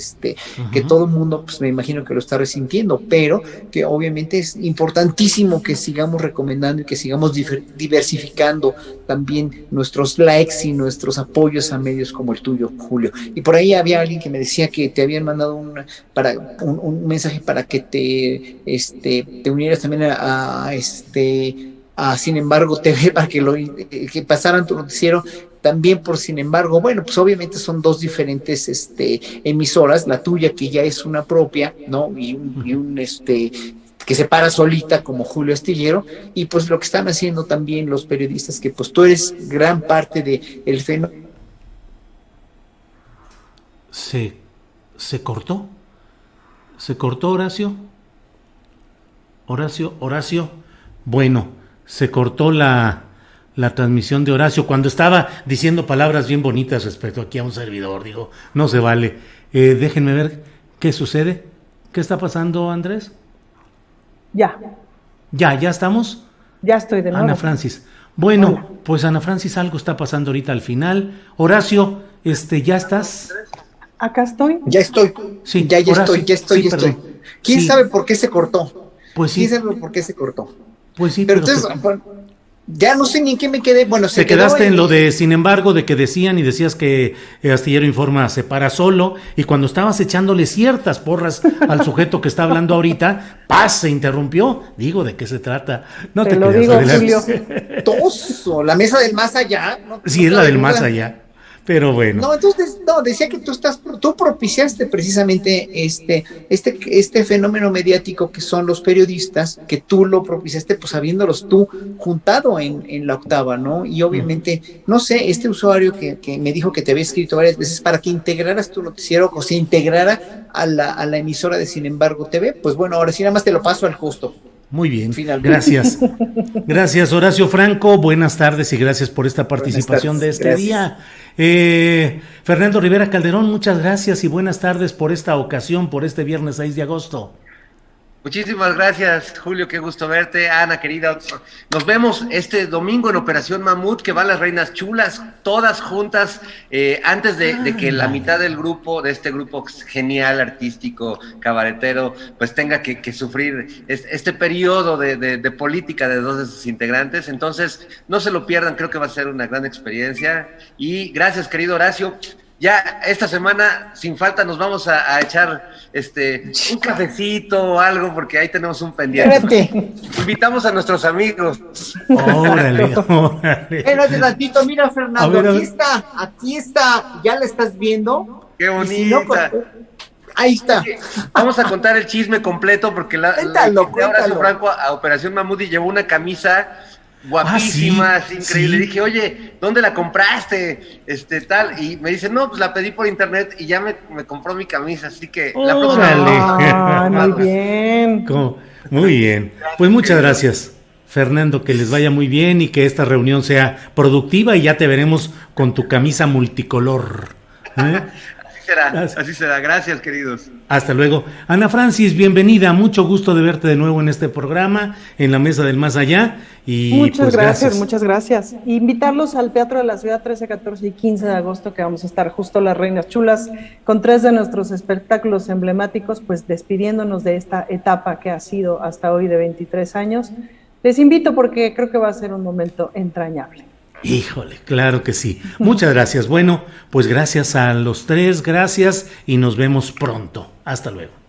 que todo el mundo, pues me imagino que lo está resintiendo, pero que obviamente es importantísimo que sigamos recomendando y que sigamos diversificando también nuestros likes y nuestros apoyos a medios como el tuyo, Julio. Y por ahí había alguien que me decía que te habían mandado un mensaje para que te unieras también a Sin Embargo TV, para que pasaran tu noticiero también por Sin Embargo. Bueno, pues obviamente son dos diferentes emisoras, la tuya que ya es una propia, ¿no? Y un que se para solita como Julio Astillero, y pues lo que están haciendo también los periodistas, que pues tú eres gran parte de el fenómeno. ¿Se cortó? ¿Se cortó, Horacio? Horacio. Bueno, se cortó la transmisión de Horacio cuando estaba diciendo palabras bien bonitas respecto aquí a un servidor. Digo, no se vale. Déjenme ver qué sucede. ¿Qué está pasando, Andrés? ¿Ya estamos? Ya estoy de nuevo. Ana Francis. Bueno, pues Ana Francis, algo está pasando ahorita al final. Horacio, ¿ya estás? Acá estoy. Ya estoy. Sí, ya Horacio, estoy. ¿Quién sabe por qué se cortó? Pues sí. ¿Quién sabe por qué se cortó? Pues sí, pero entonces, ya no sé ni en qué me quedé. Bueno, te quedaste en lo de Sin Embargo, de que decías que Astillero Informa se para solo, y cuando estabas echándole ciertas porras al sujeto que está hablando ahorita, se interrumpió. Digo, ¿de qué se trata? No te lo creas, digo, Julio. Toso, la mesa del más allá. Sí, es la del más allá. Pero bueno. No, entonces, decía que tú propiciaste precisamente este fenómeno mediático que son los periodistas, que tú lo propiciaste, pues habiéndolos tú juntado en la octava, ¿no? Y obviamente, no sé, este usuario que me dijo que te había escrito varias veces para que integraras tu noticiero, o se integrara a la emisora de Sin Embargo TV, pues bueno, ahora sí nada más te lo paso al costo. Muy bien, Finalmente. gracias. Gracias, Horacio Franco. Buenas tardes y gracias por esta participación de este día. Fernando Rivera Calderón, muchas gracias y buenas tardes por esta ocasión, por este viernes 6 de agosto. Muchísimas gracias, Julio, qué gusto verte. Ana, querida, nos vemos este domingo en Operación Mamut, que van las Reinas Chulas, todas juntas, antes de que la mitad del grupo, de este grupo genial, artístico, cabaretero, pues tenga que sufrir este periodo de política de dos de sus integrantes. Entonces, no se lo pierdan, creo que va a ser una gran experiencia. Y gracias, querido Horacio. Ya esta semana, sin falta, nos vamos a echar un cafecito o algo, porque ahí tenemos un pendiente. Espérate. Invitamos a nuestros amigos. Órale. Espérate tantito, mira, Fernando, A ver. aquí está, ¿ya la estás viendo? ¡Qué Y si no, bonita! ahí está. Vamos a contar el chisme completo, porque Cuéntalo. Horacio Franco a Operación Mamut y llevó una camisa guapísima, sí, así, increíble. sí. Dije, oye, ¿dónde la compraste? Tal, y me dice, no, pues la pedí por internet y ya me compró mi camisa, así que la próxima. Órale. Muy bien. Muy bien. Pues muchas gracias, Fernando, que les vaya muy bien y que esta reunión sea productiva y ya te veremos con tu camisa multicolor. Así será. Gracias, queridos. Hasta luego. Ana Francis, bienvenida. Mucho gusto de verte de nuevo en este programa, en la Mesa del Más Allá. Y Muchas pues, gracias, muchas gracias. Invitarlos al Teatro de la Ciudad 13, 14 y 15 de agosto, que vamos a estar justo las Reinas Chulas, con 3 de nuestros espectáculos emblemáticos, pues despidiéndonos de esta etapa que ha sido hasta hoy de 23 años. Les invito porque creo que va a ser un momento entrañable. Híjole, claro que sí. Muchas gracias. Bueno, pues gracias a los tres, gracias y nos vemos pronto. Hasta luego.